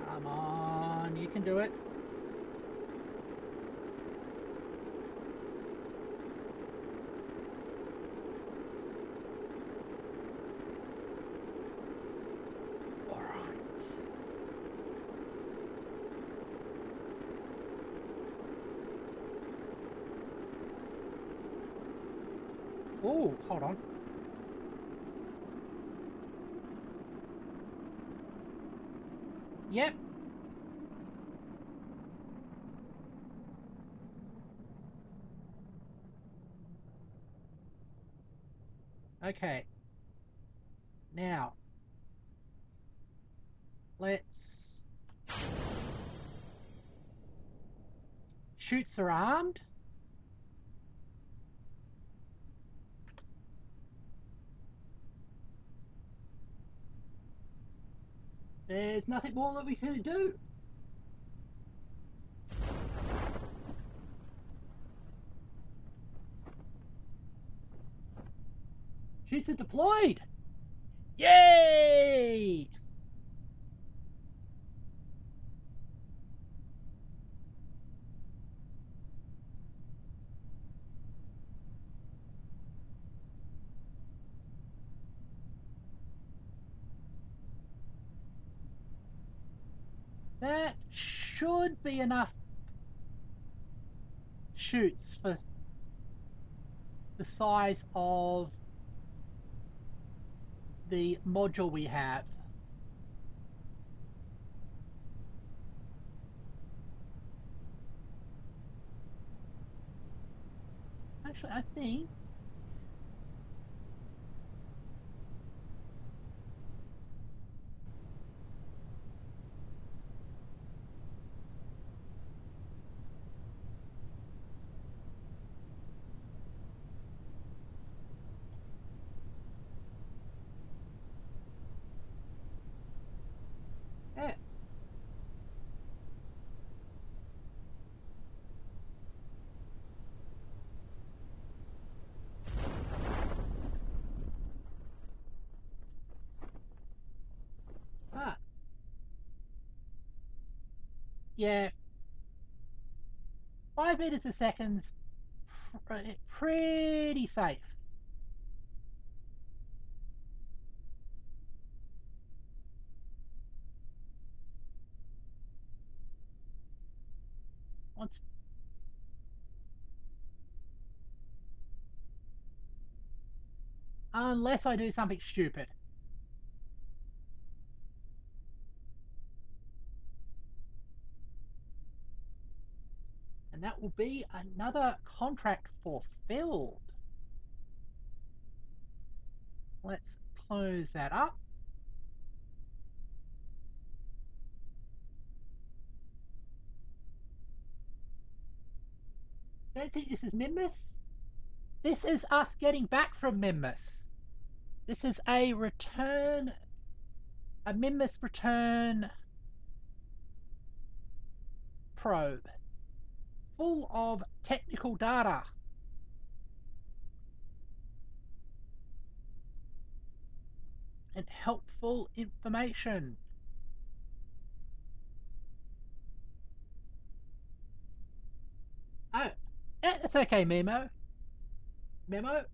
Speaker 1: Come on, you can do it. Oh, hold on. Yep. Okay. Now, let's... Chutes are armed. There's nothing more that we can do. Chutes are deployed. Yay! That should be enough chutes for the size of the module we have. Actually, I think... Yeah, 5 meters a second's pretty safe. Once, unless I do something stupid. And that will be another contract fulfilled. Let's close that up. Don't think this is Minmus. This is us getting back from Minmus. This is a return, a Minmus return probe full of technical data and helpful information. Oh, it's okay, Memo. Memo.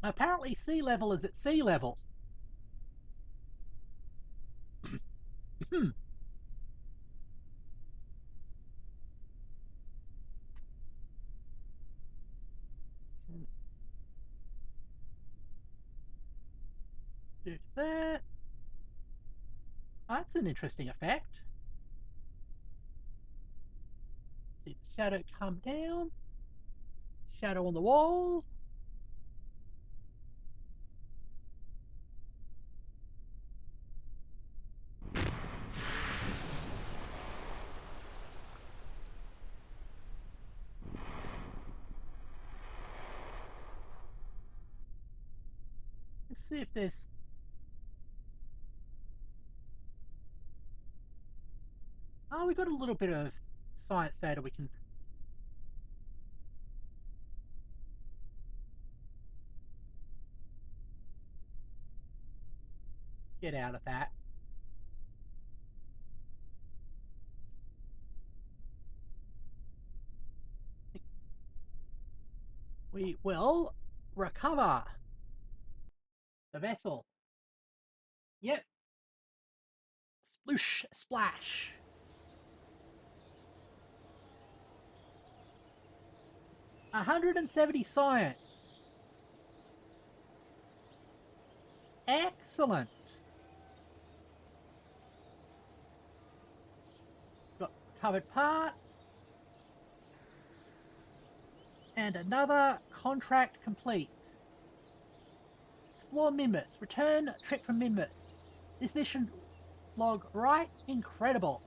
Speaker 1: Apparently, sea level is at sea level. Do that. That's an interesting effect. See the shadow come down. Shadow on the wall. Let's see if there's... Oh, we got a little bit of science data we can get out of that. We will recover the vessel. Yep. Sploosh, splash. 170 science. Excellent. Got covered parts. And another contract complete. Explore Minmus. Return trip from Minmus. This mission log right? Incredible.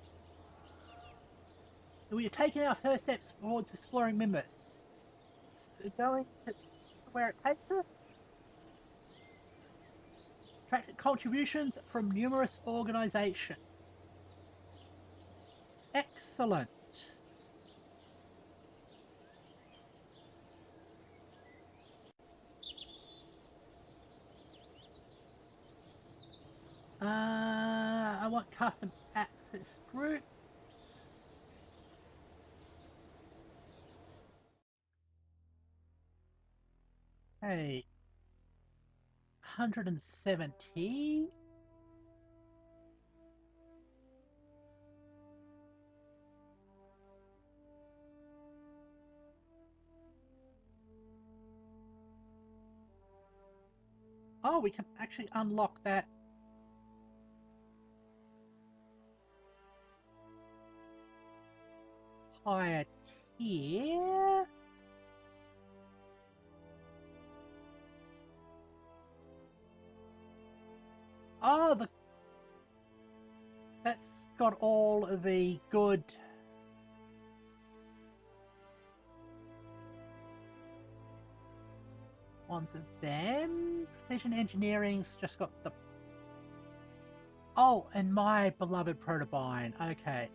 Speaker 1: We are taking our first steps towards exploring Minmus. Going to where it takes us. Attracted contributions from numerous organisations. Excellent. I want custom access groups. Hey, 170. Oh, we can actually unlock that. Higher tier. Oh, that's got all the good ones of them. Precision Engineering's just got the... Oh, and my beloved Protobine. Okay.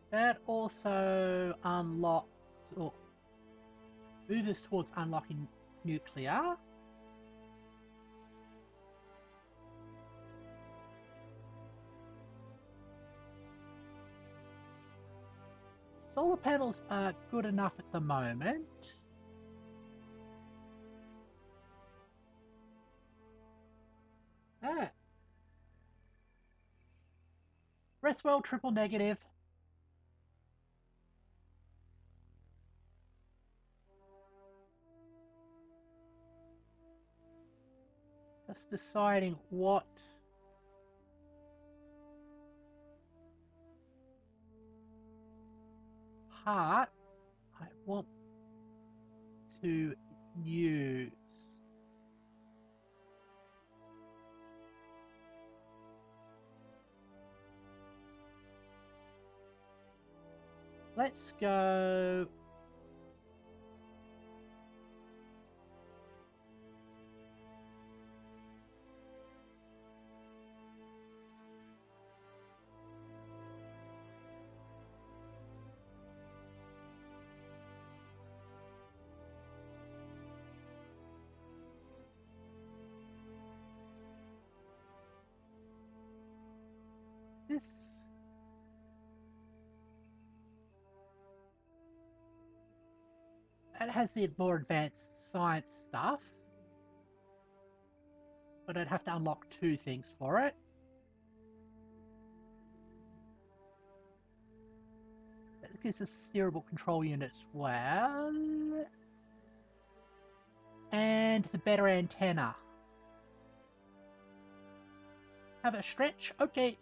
Speaker 1: That also unlocks or moves us towards unlocking nuclear. Solar panels are good enough at the moment. Ah. Restwell triple negative. Just deciding what part I want to use. Let's go. This. It has the more advanced science stuff, but I'd have to unlock 2 things for it. It gives us a steerable control unit as well. And the better antenna. Have a stretch? Okay.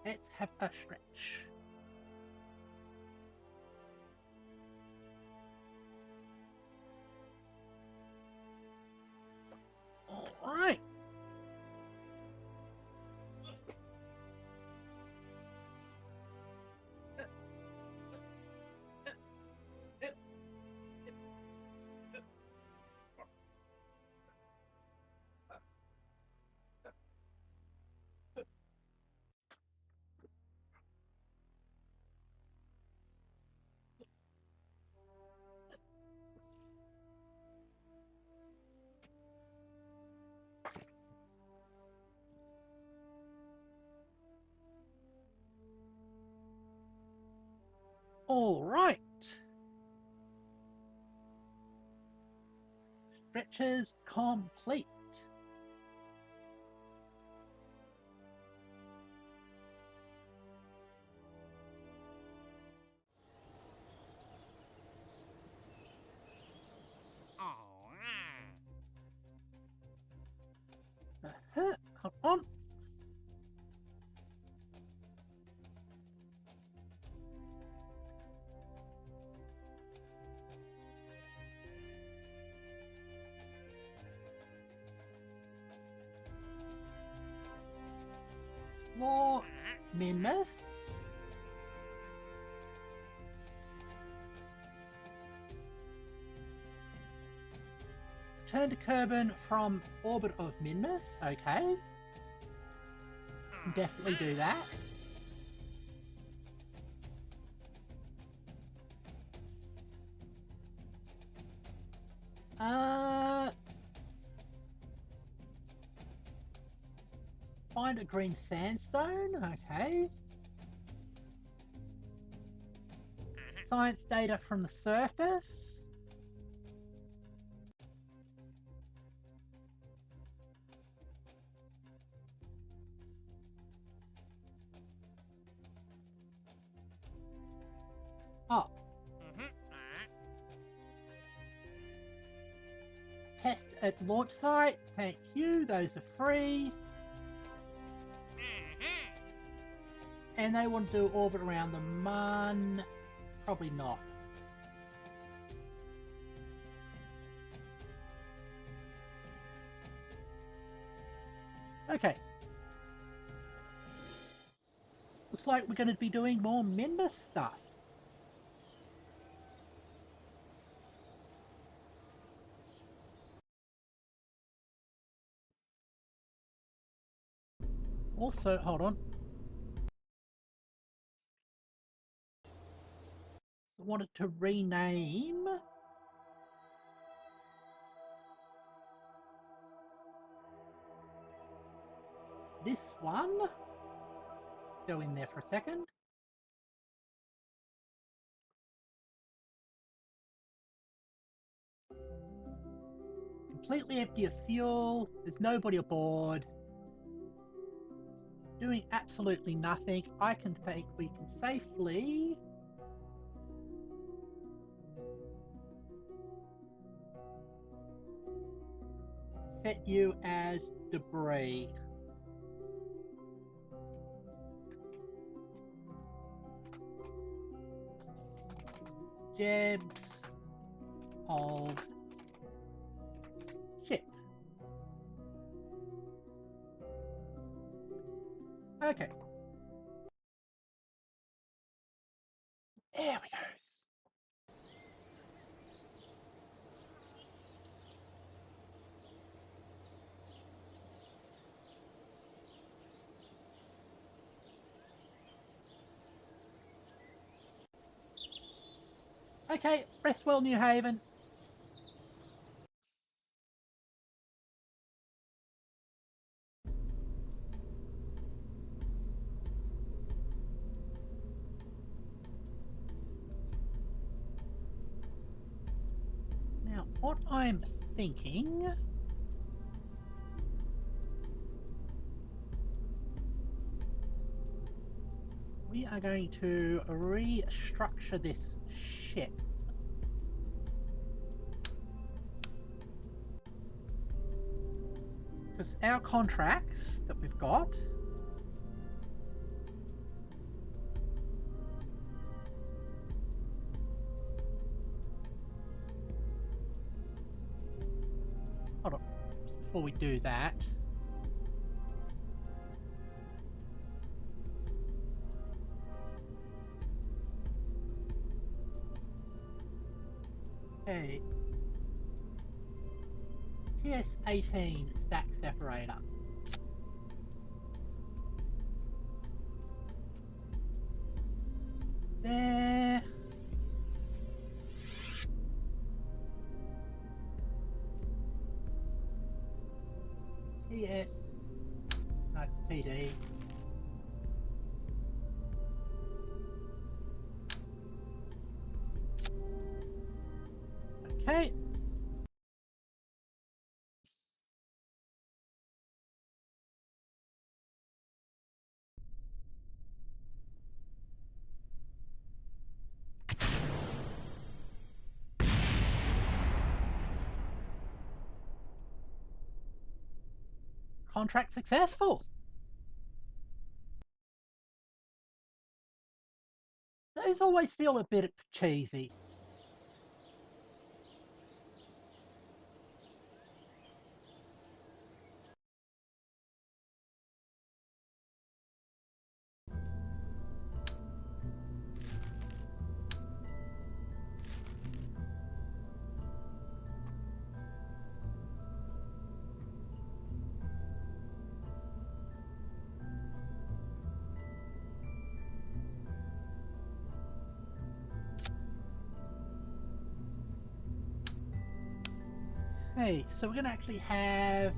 Speaker 1: Let's have a stretch. Alright. Alright. Stretches complete. Hold on. Explore Minmus. Turn to Kerbin from orbit of Minmus. Okay. Can definitely do that. Find a green sandstone. Okay. Science data from the surface. Oh. Test at launch site. Thank you. Those are free. And they want to do orbit around the Mun. Probably not. Okay. Looks like we're going to be doing more Minmus stuff. Also, hold on. wanted to rename this one. Let's go in there for a second. Completely empty of fuel. There's nobody aboard. Doing absolutely nothing. I can think we can safely set you as debris. Jeb's old ship. Okay. There we go. Okay, Restwell, New Haven. Now, what I'm thinking... we are going to restructure this ship. Because our contracts that we've got hold on, before we do that, okay, TS-18 stack separator. There. TS. No, it's TD. Okay. Contract successful. Those always feel a bit cheesy. Hey, so we're going to actually have...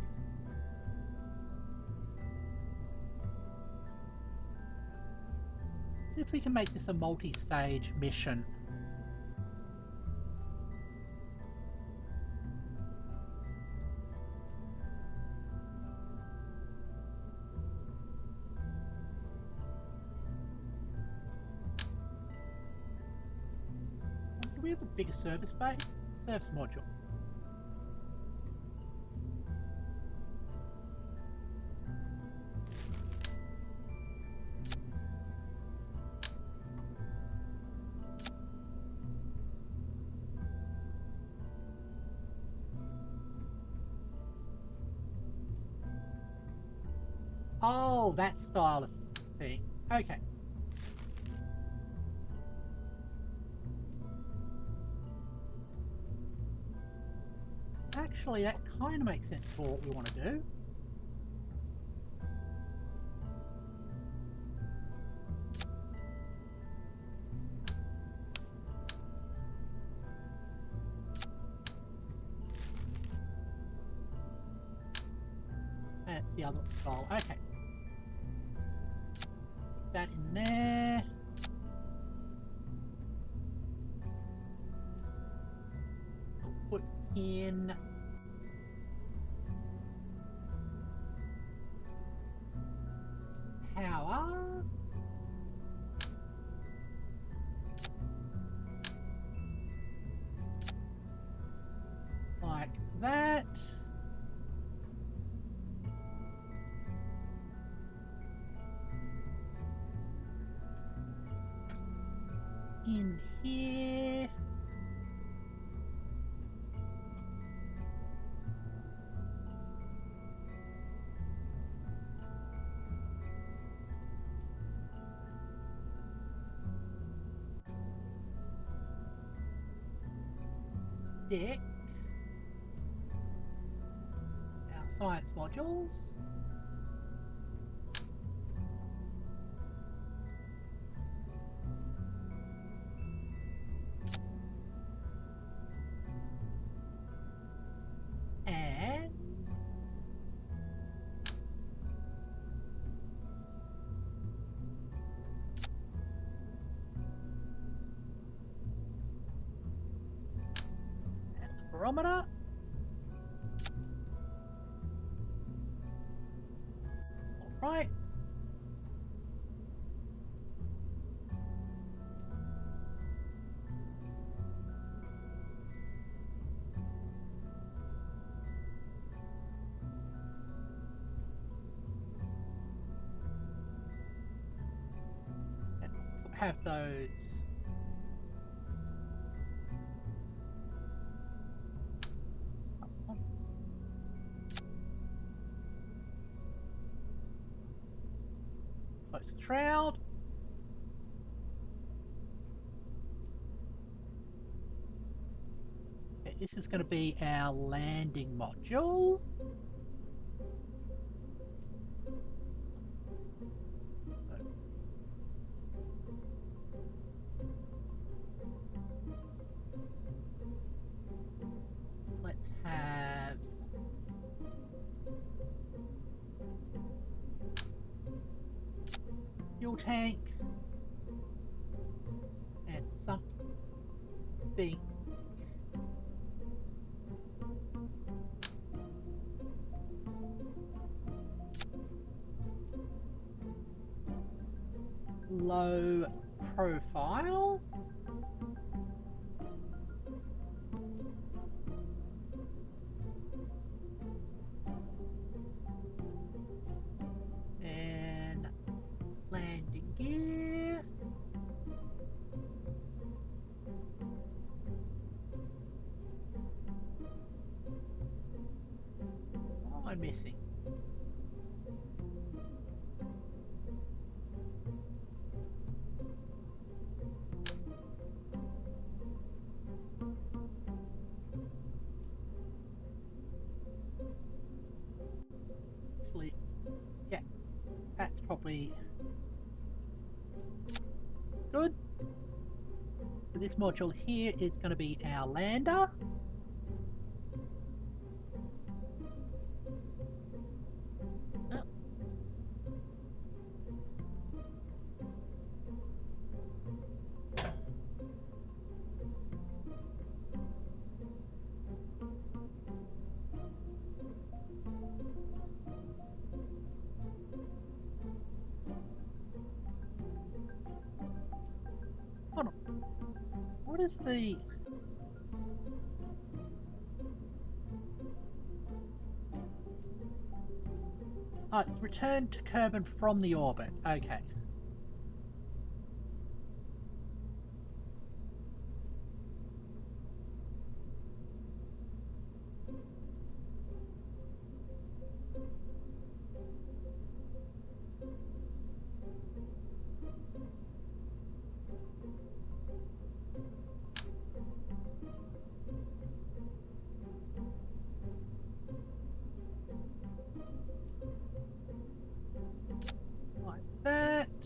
Speaker 1: see if we can make this a multi-stage mission. Do we have a bigger service bay? Service module. Oh, that style of thing. Okay. Actually, that kind of makes sense for what we want to do. the other skull. Okay. Put that in there. Put in power. Like that. In here. Stick our science modules. And the barometer. Alright. And have those close the shroud. Okay, this is going to be our landing module. Let's have fuel tank and something low profile. And landing gear. What am I missing? Actually, yeah, that's probably good. So this module here is going to be our lander. Hold on. What is the... Oh, it's returned to Kerbin from the orbit. Okay. Like that.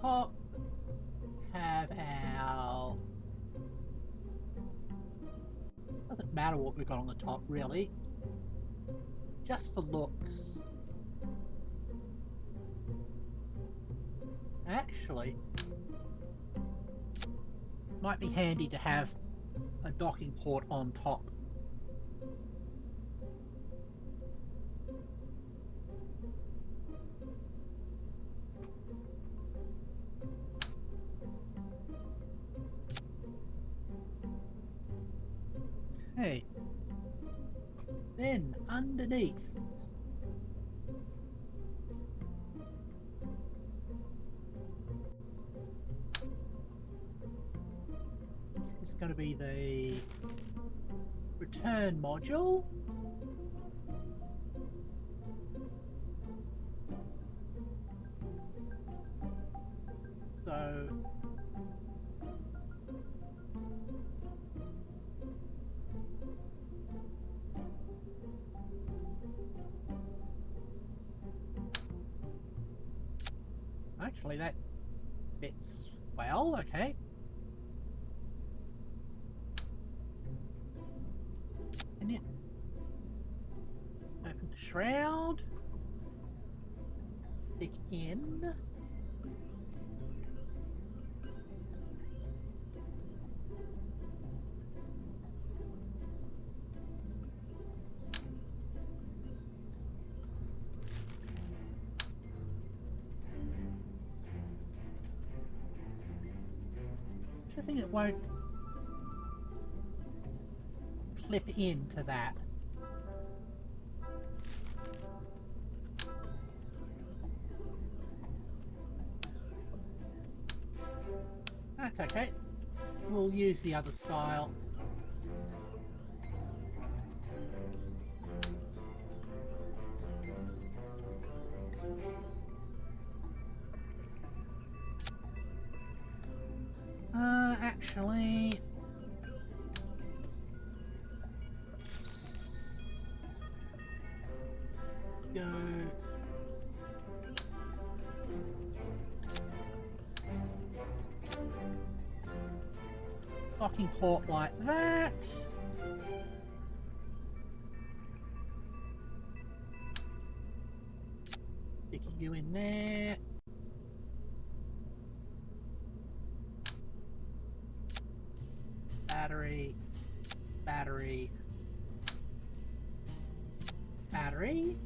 Speaker 1: top, have our... Doesn't matter what we've got on the top, really. Just for looks. Actually, might be handy to have a docking port on top. Okay. Then, underneath. This is going to be the return module. So actually that fits well, okay. And it open the shroud, stick in. Just think it won't clip into that. That's okay. We'll use the other style. Actually... go... docking port like that. Sticking you in there. Battery, battery, battery.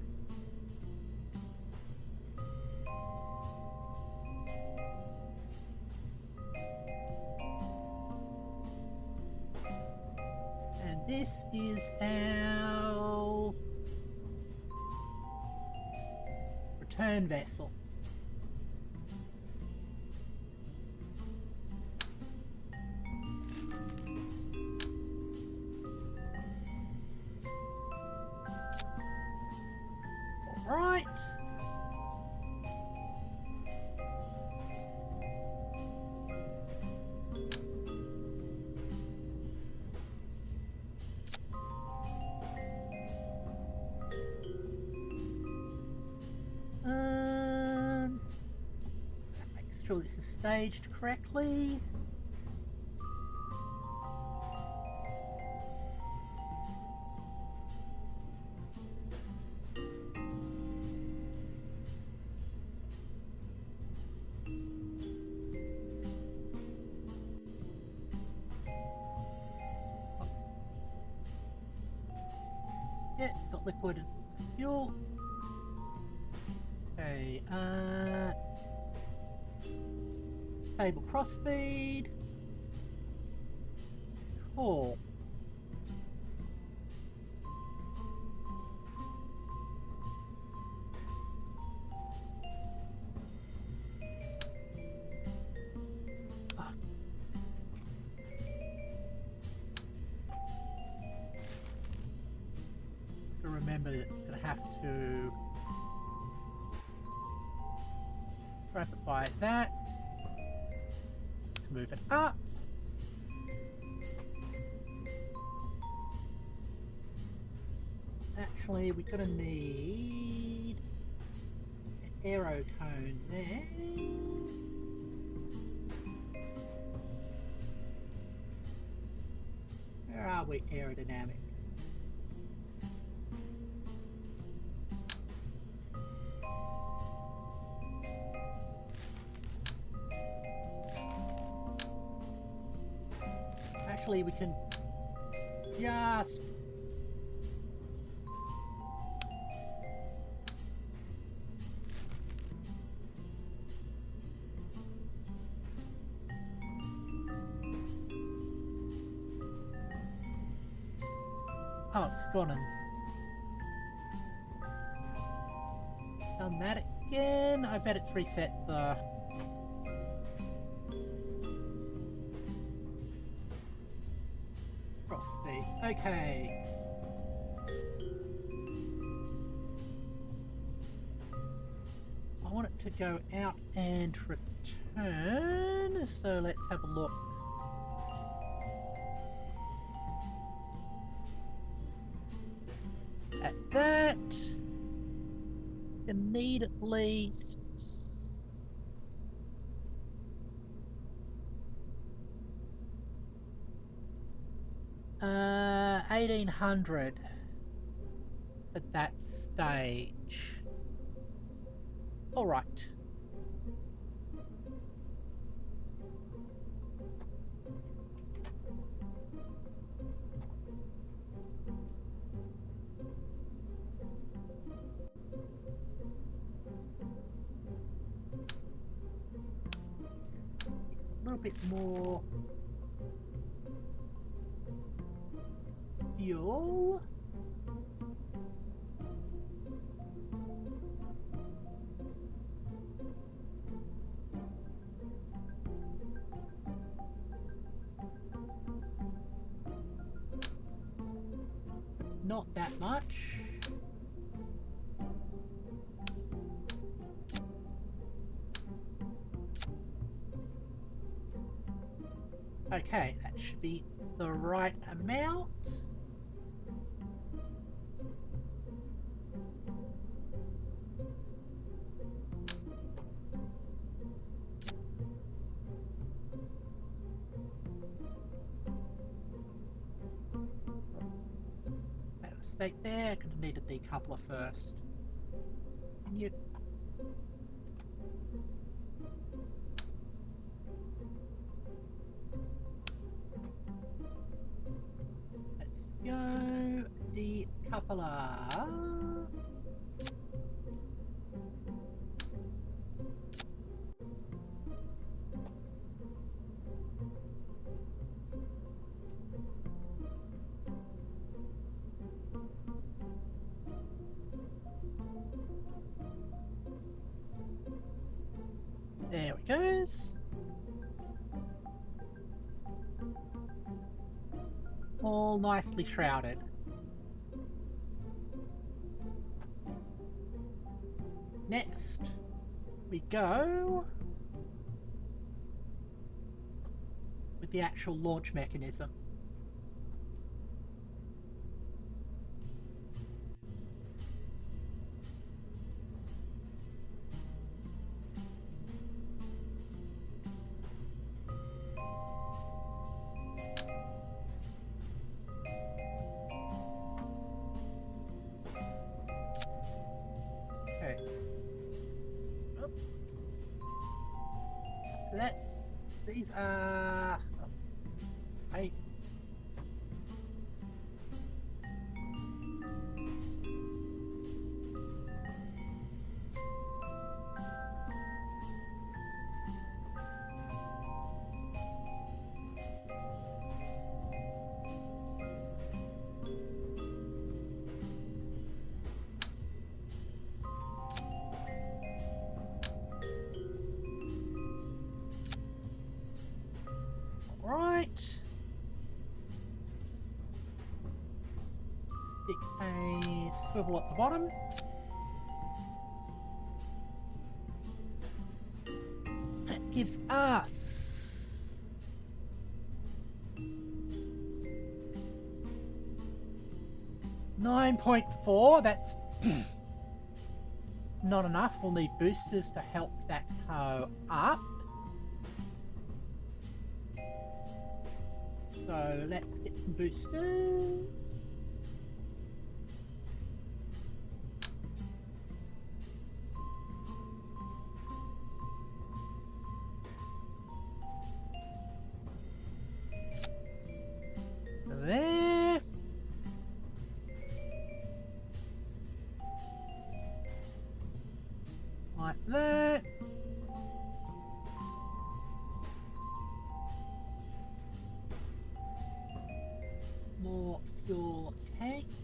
Speaker 1: And this is our return vessel. Right. Make sure this is staged correctly. Yeah, got liquid and fuel. Okay, stable crossfeed. Cool. Remember that I'm going to have to rapidify that to move it up. Actually, we're going to need an aero cone there. hardware aerodynamics. Actually, we can just oh, it's gone and done that again. I bet it's reset the cross feeds. Okay. I want it to go out and return, so let's have a look. At that, you need at least 1800 at that stage. All right. A little bit more fuel. Not that much. Okay, that should be the right amount. Made a mistake there. I'm gonna need a decoupler first. Can you... Let's go decoupler. There we goes. All nicely shrouded. Next, we go with the actual launch mechanism. Okay. Oh. So these are... Oh. 8. Right. Stick a swivel at the bottom. That gives us 9.4. That's not enough. We'll need boosters to help that go up. So let's let's get some boosters. There. Like that. More fuel tanks.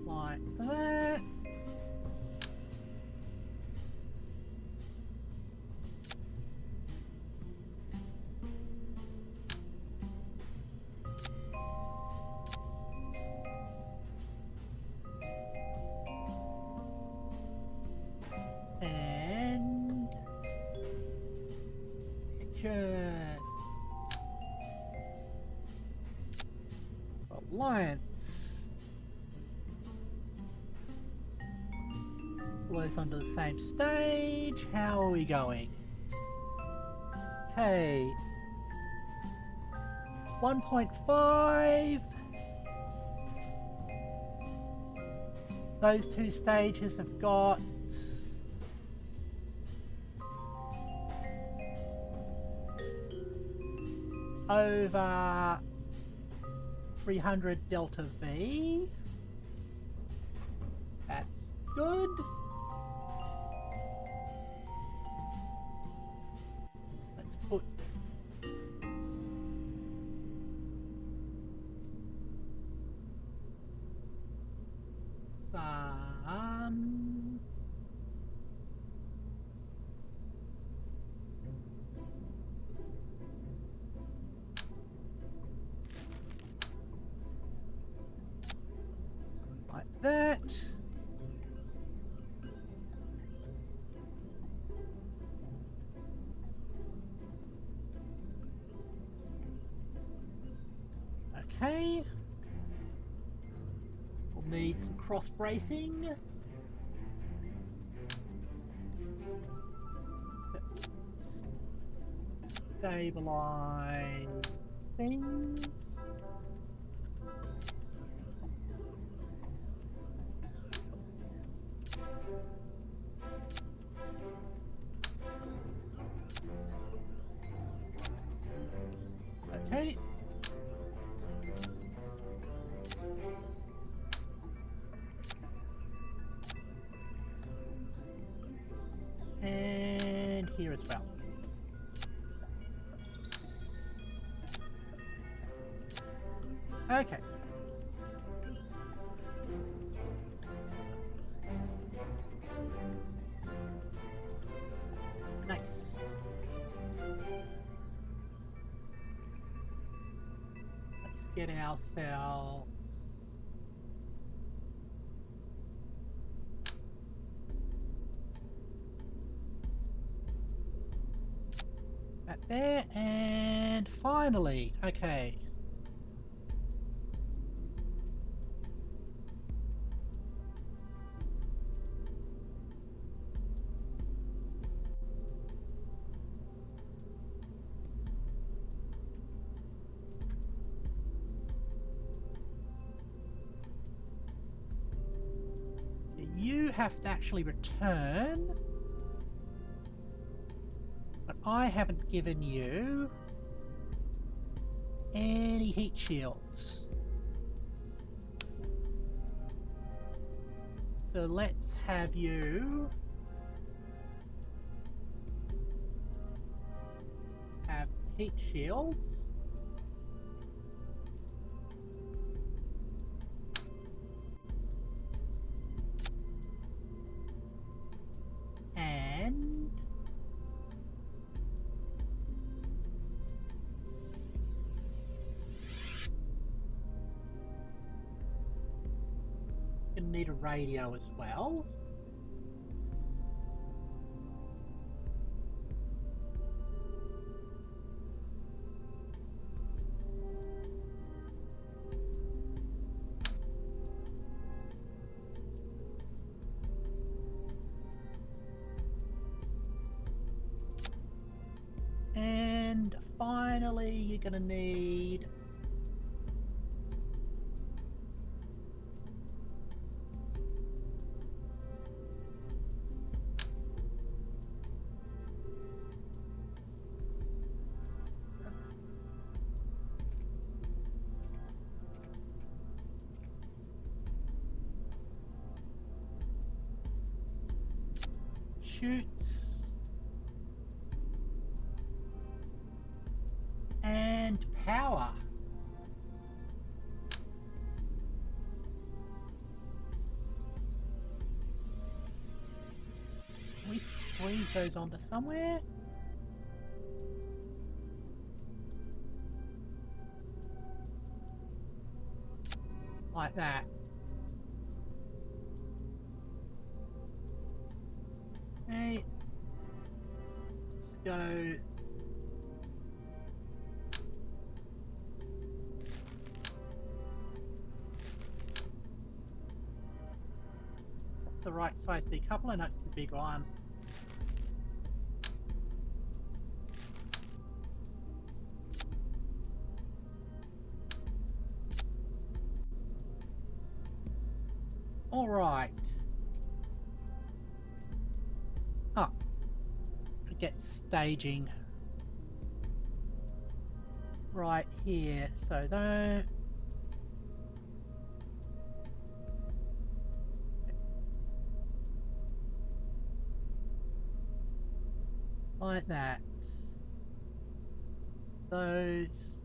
Speaker 1: Like that. And engine. Alliance. Close onto the same stage. How are we going? Okay. 1.5. Those two stages have got over 300 delta V. That's good. Let's put some like that. Okay. We'll need some cross bracing. Stabilize things. Okay. And here as well. Okay. Nice. Let's get ourselves that there, and finally, okay. You have to actually return, but I haven't given you any heat shields. So let's have you have heat shields. And gonna need a radio as well. gonna need shoots and power. Can we squeeze those onto somewhere? Like that. Okay. Let's go. The right size decoupler, that's the big one. All right. Oh, get staging right here. So though. Like that. Those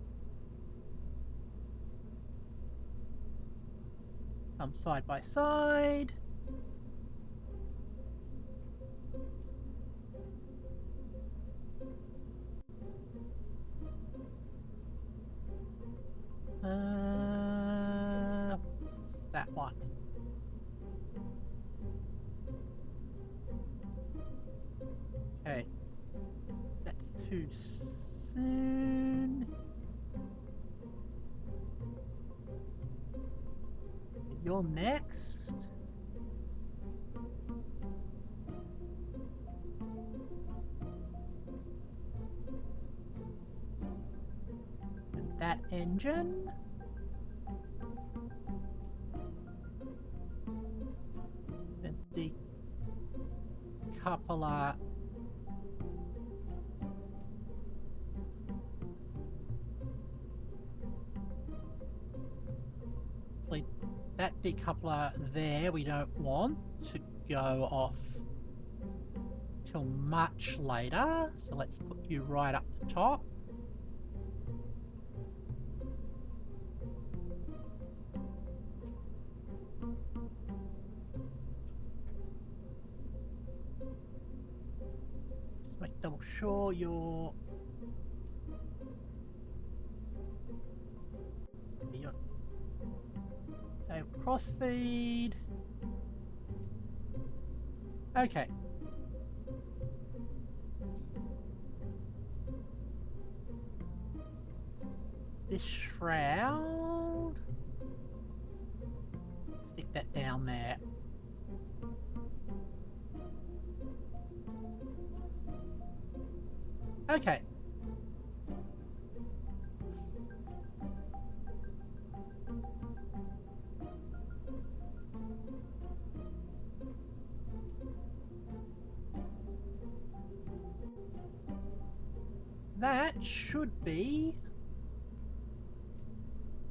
Speaker 1: come side by side. What's that one? Okay. That's too soon. You're next. And that engine. And the coupler. That decoupler there we don't want to go off till much later, so let's put you right up the top. Just make double sure you're save crossfeed. Okay. This shroud, stick that down there. Okay. That should be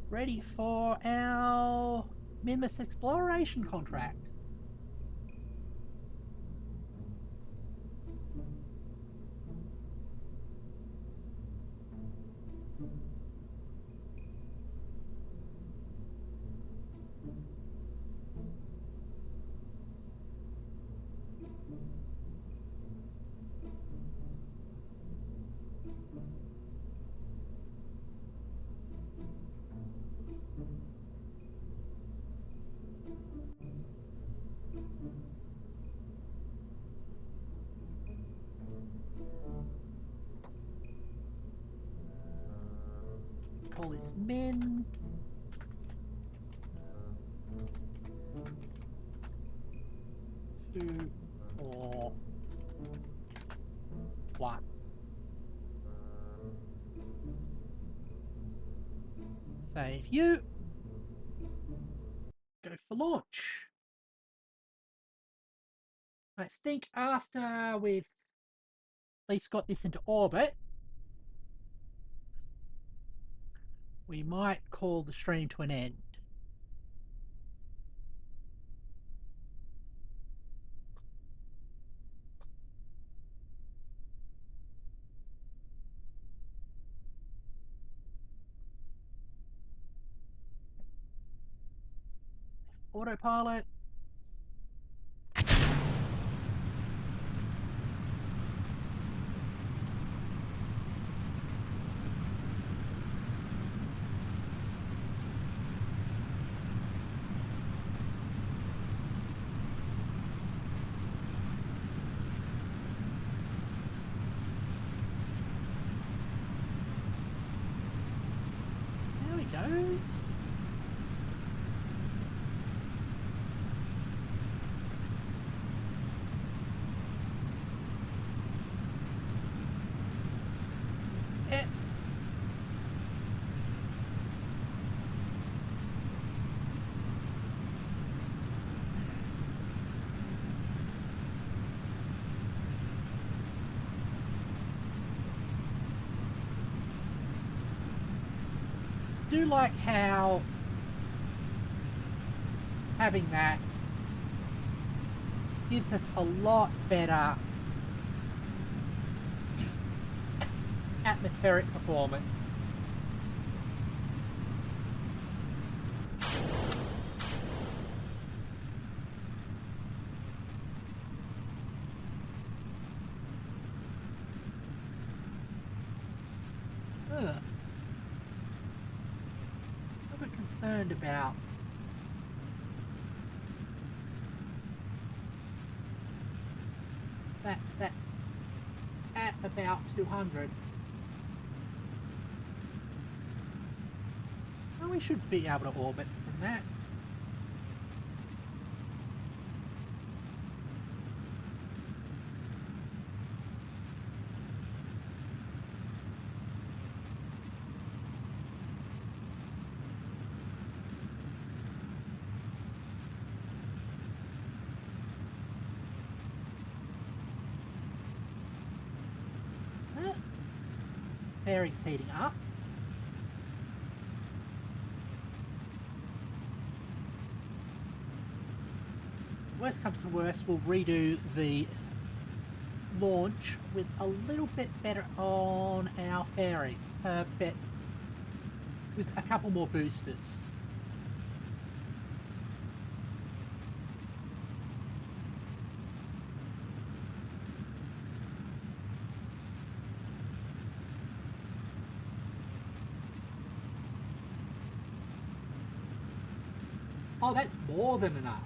Speaker 1: ready for our Minmus exploration contract. Call this min. Two, 4, 1. Save you. Go for launch. I think after we've at least got this into orbit, we might call the stream to an end. Autopilot. There he goes. Eh. Do like how having that gives us a lot better atmospheric performance. Ugh. I'm a bit concerned about that. That's at about 200. Well, we should be able to orbit from that. Uh, Fairing's heating up. Worst comes to worst, we'll redo the launch with a little bit better on our fairing. Bit with a couple more boosters. Oh, that's more than enough.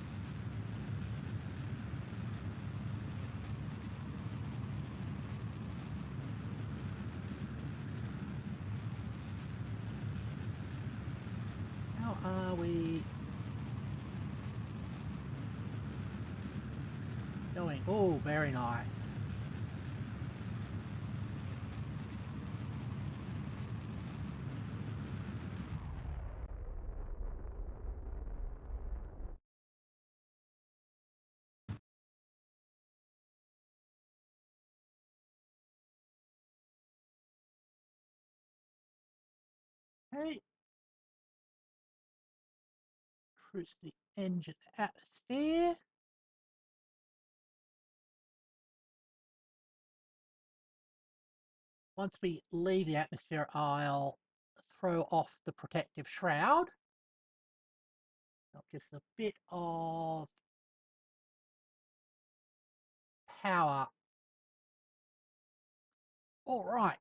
Speaker 1: How are we going? Oh, very nice. Okay, cruise the engine atmosphere. Once we leave the atmosphere, I'll throw off the protective shroud. That gives us a bit of power. All right.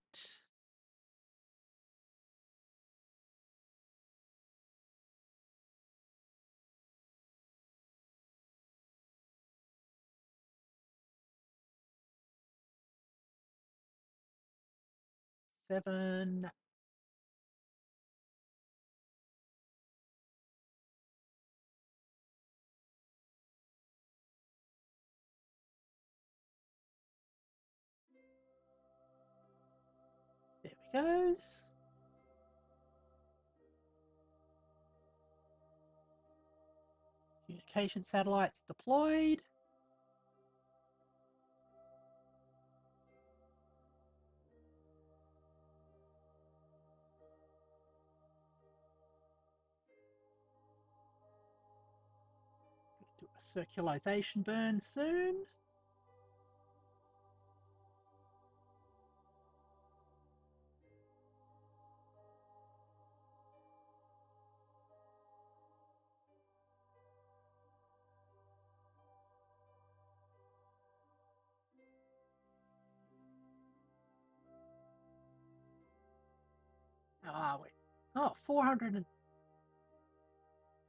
Speaker 1: Seven. There we goes. location satellites deployed. Do a circularization burn soon. How are we? Oh, 400 and...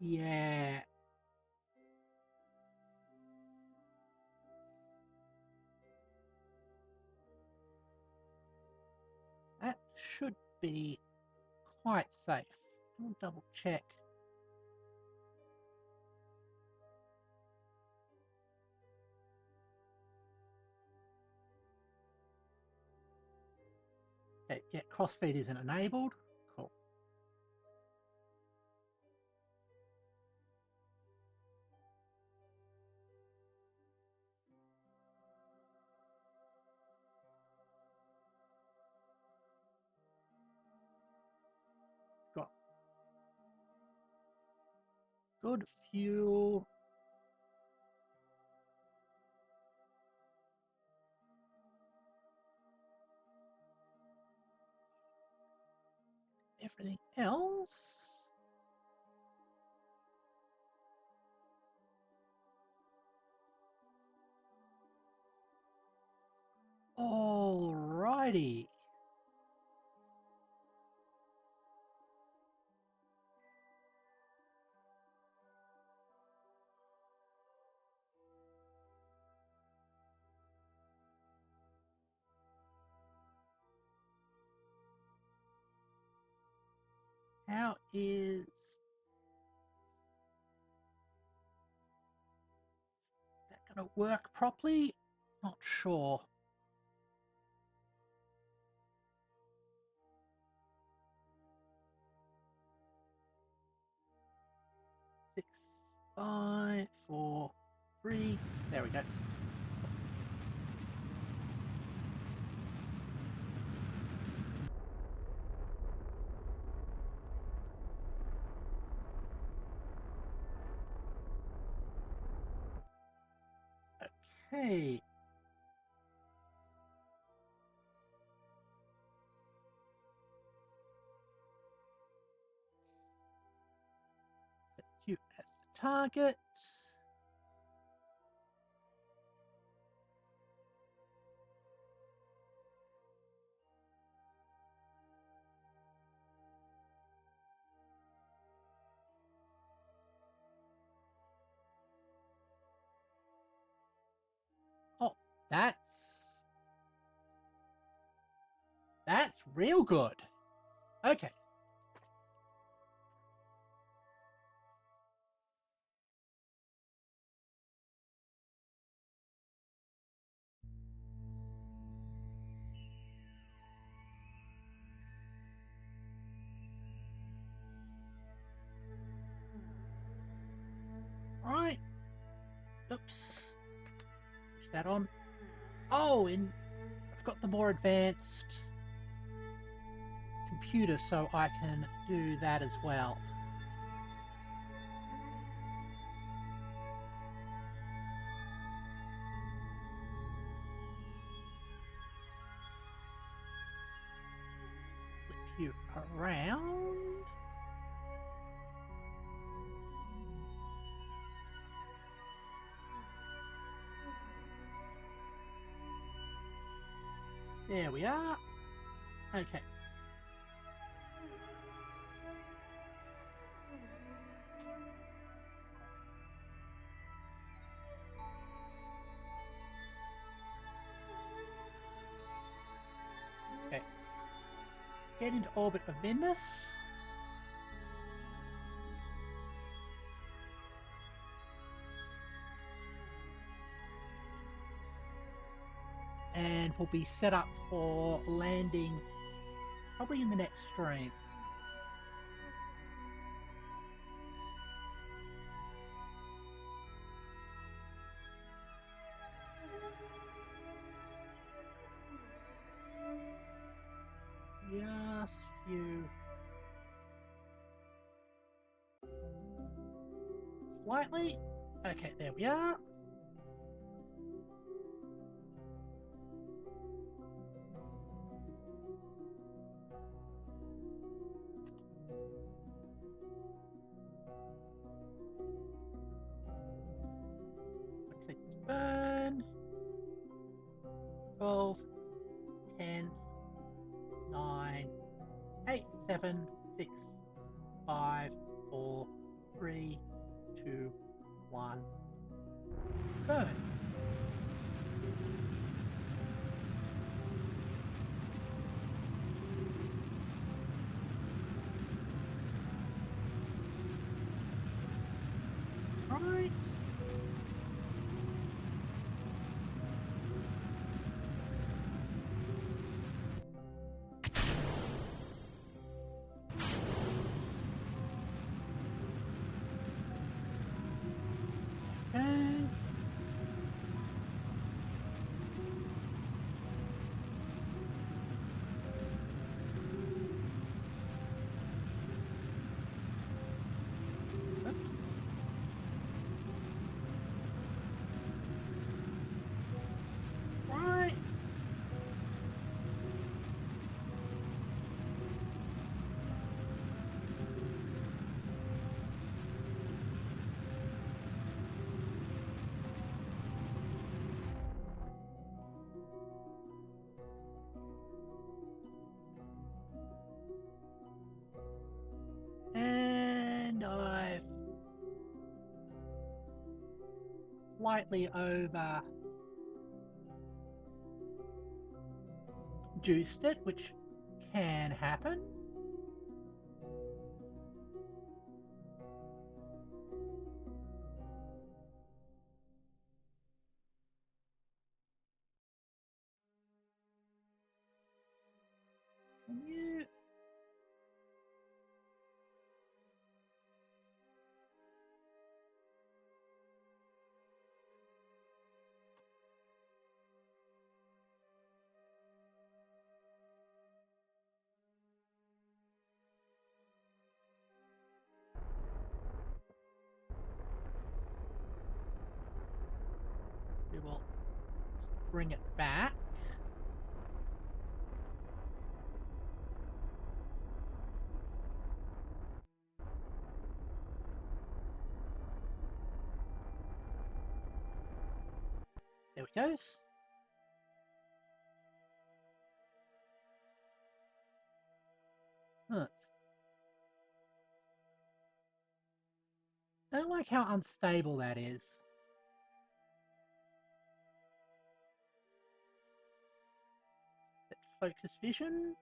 Speaker 1: Yeah. That should be quite safe. I'll double check. Okay, yeah, crossfeed isn't enabled. Cool. Got good fuel. Everything else. Alrighty. How is that going to work properly? Not sure. Six, 5, 4, 3. There we go. Okay. Set you as the target. Oh, that's real good. Okay. Right. Oops. Push that on. Oh, I've got the more advanced computer, so I can do that as well. Flip you around. There we are. Okay. Okay. Get into orbit of Minmus. And we'll be set up for landing probably in the next stream. you slightly. Okay, there we are. Six to burn. 12, 10, 9, 8, 7, 6, 5, 4, 3, 2, 1. Burn. Right. There goes. Oops. Right. And I've slightly over juiced it, which can happen. Can you? We will bring it back. There it goes. I don't like how unstable that is. Set focus vision.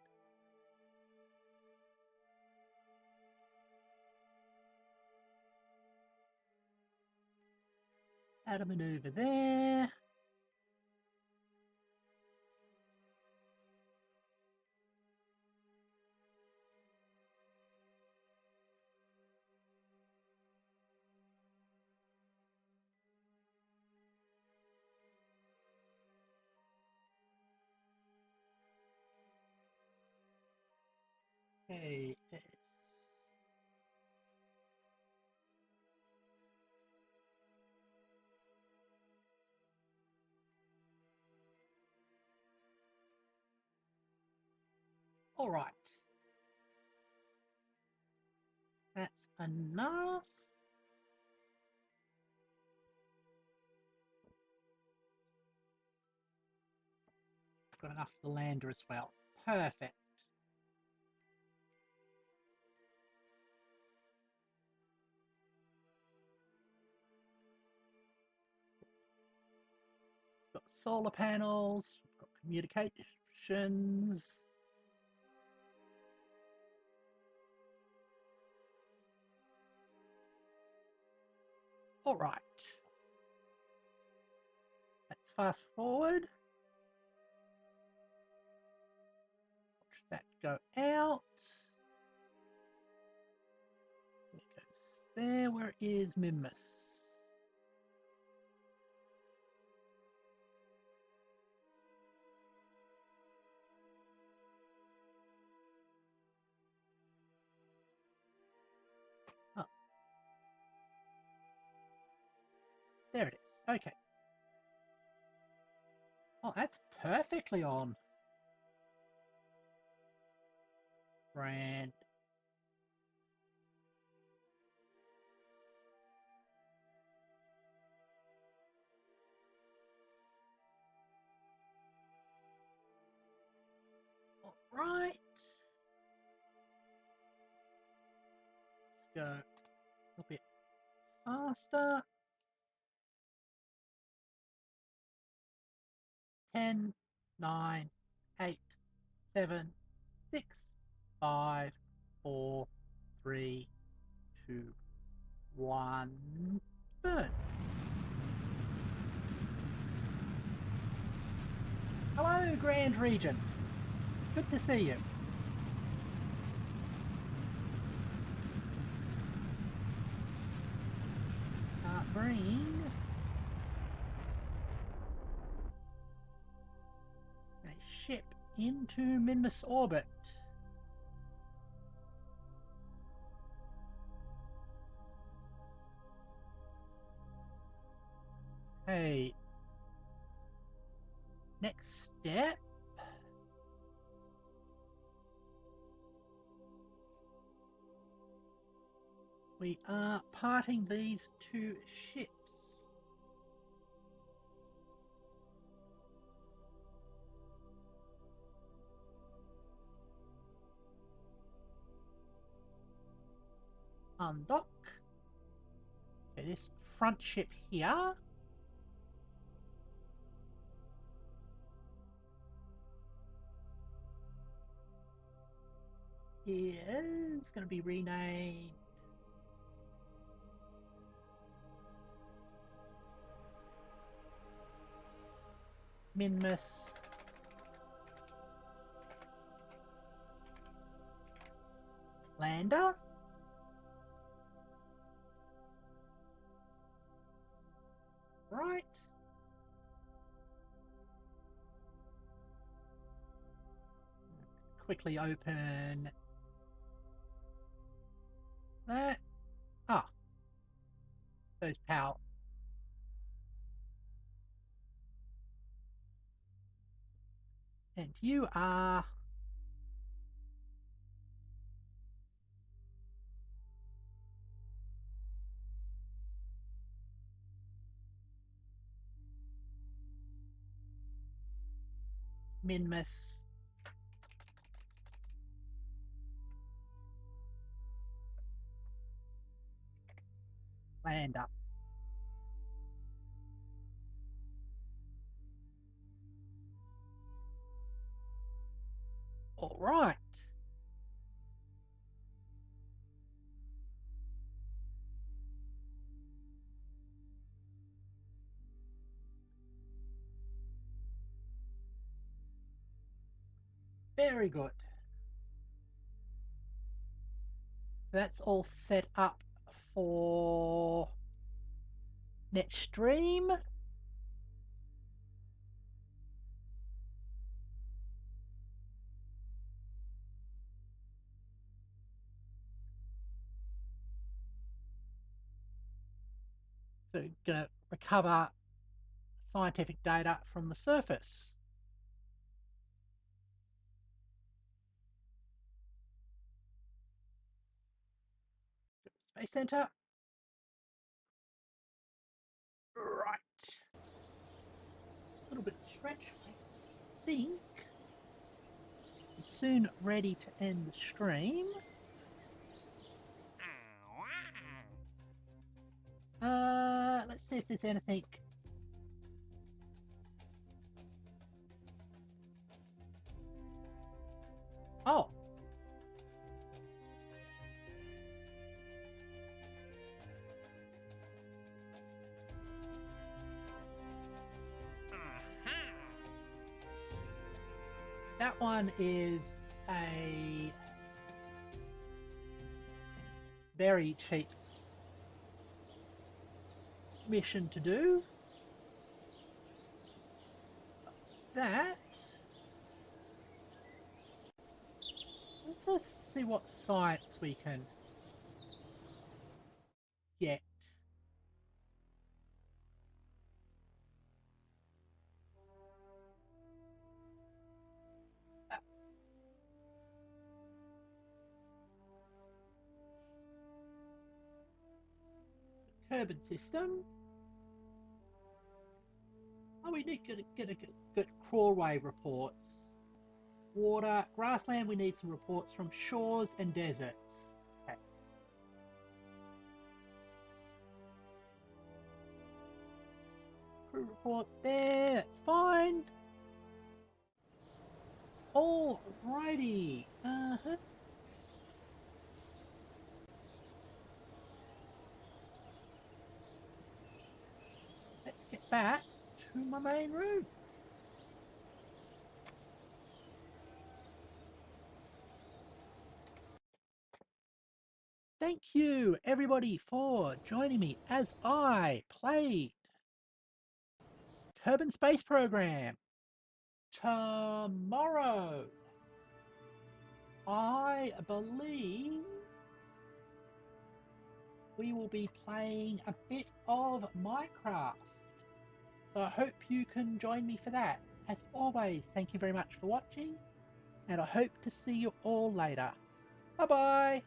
Speaker 1: Add a maneuver there. Okay, all right. That's enough. Got enough for the lander as well. Perfect. Got solar panels. We've got communications. All right. Let's fast forward. Watch that go out. There it goes there. Where is Minmus? Okay. Oh, that's perfectly on. Brand. All right. Let's go a little bit faster. 10, 9, 8, 7, 6, 5, 4, 3, 2, 1. Burn. Hello, Grand Regent. Good to see you. Bring a ship into Minmus orbit. Hey. Next step. We are parting these two ships. Undock. Okay, this front ship here is going to be renamed Minmus Lander. Right. Quickly open that. Ah, those power. And you are Minmus Lander. All right. Very good. That's all set up for next stream. So gonna recover scientific data from the surface. Space Center. Right. A little bit of stretch, I think. We're soon ready to end the stream. Let's see if there's anything. Oh. That one is a very cheap mission to do. That, let's just see what science we can get. Urban system. Oh, we need to get crawlway reports. Water, grassland, we need some reports from shores and deserts. Okay. Crew report there, that's fine. Alrighty. Let's get back to my main room. Thank you, everybody, for joining me as I played Kerbin Space Program. Tomorrow, I believe we will be playing a bit of Minecraft. So I hope you can join me for that. As always, thank you very much for watching, and I hope to see you all later. Bye bye!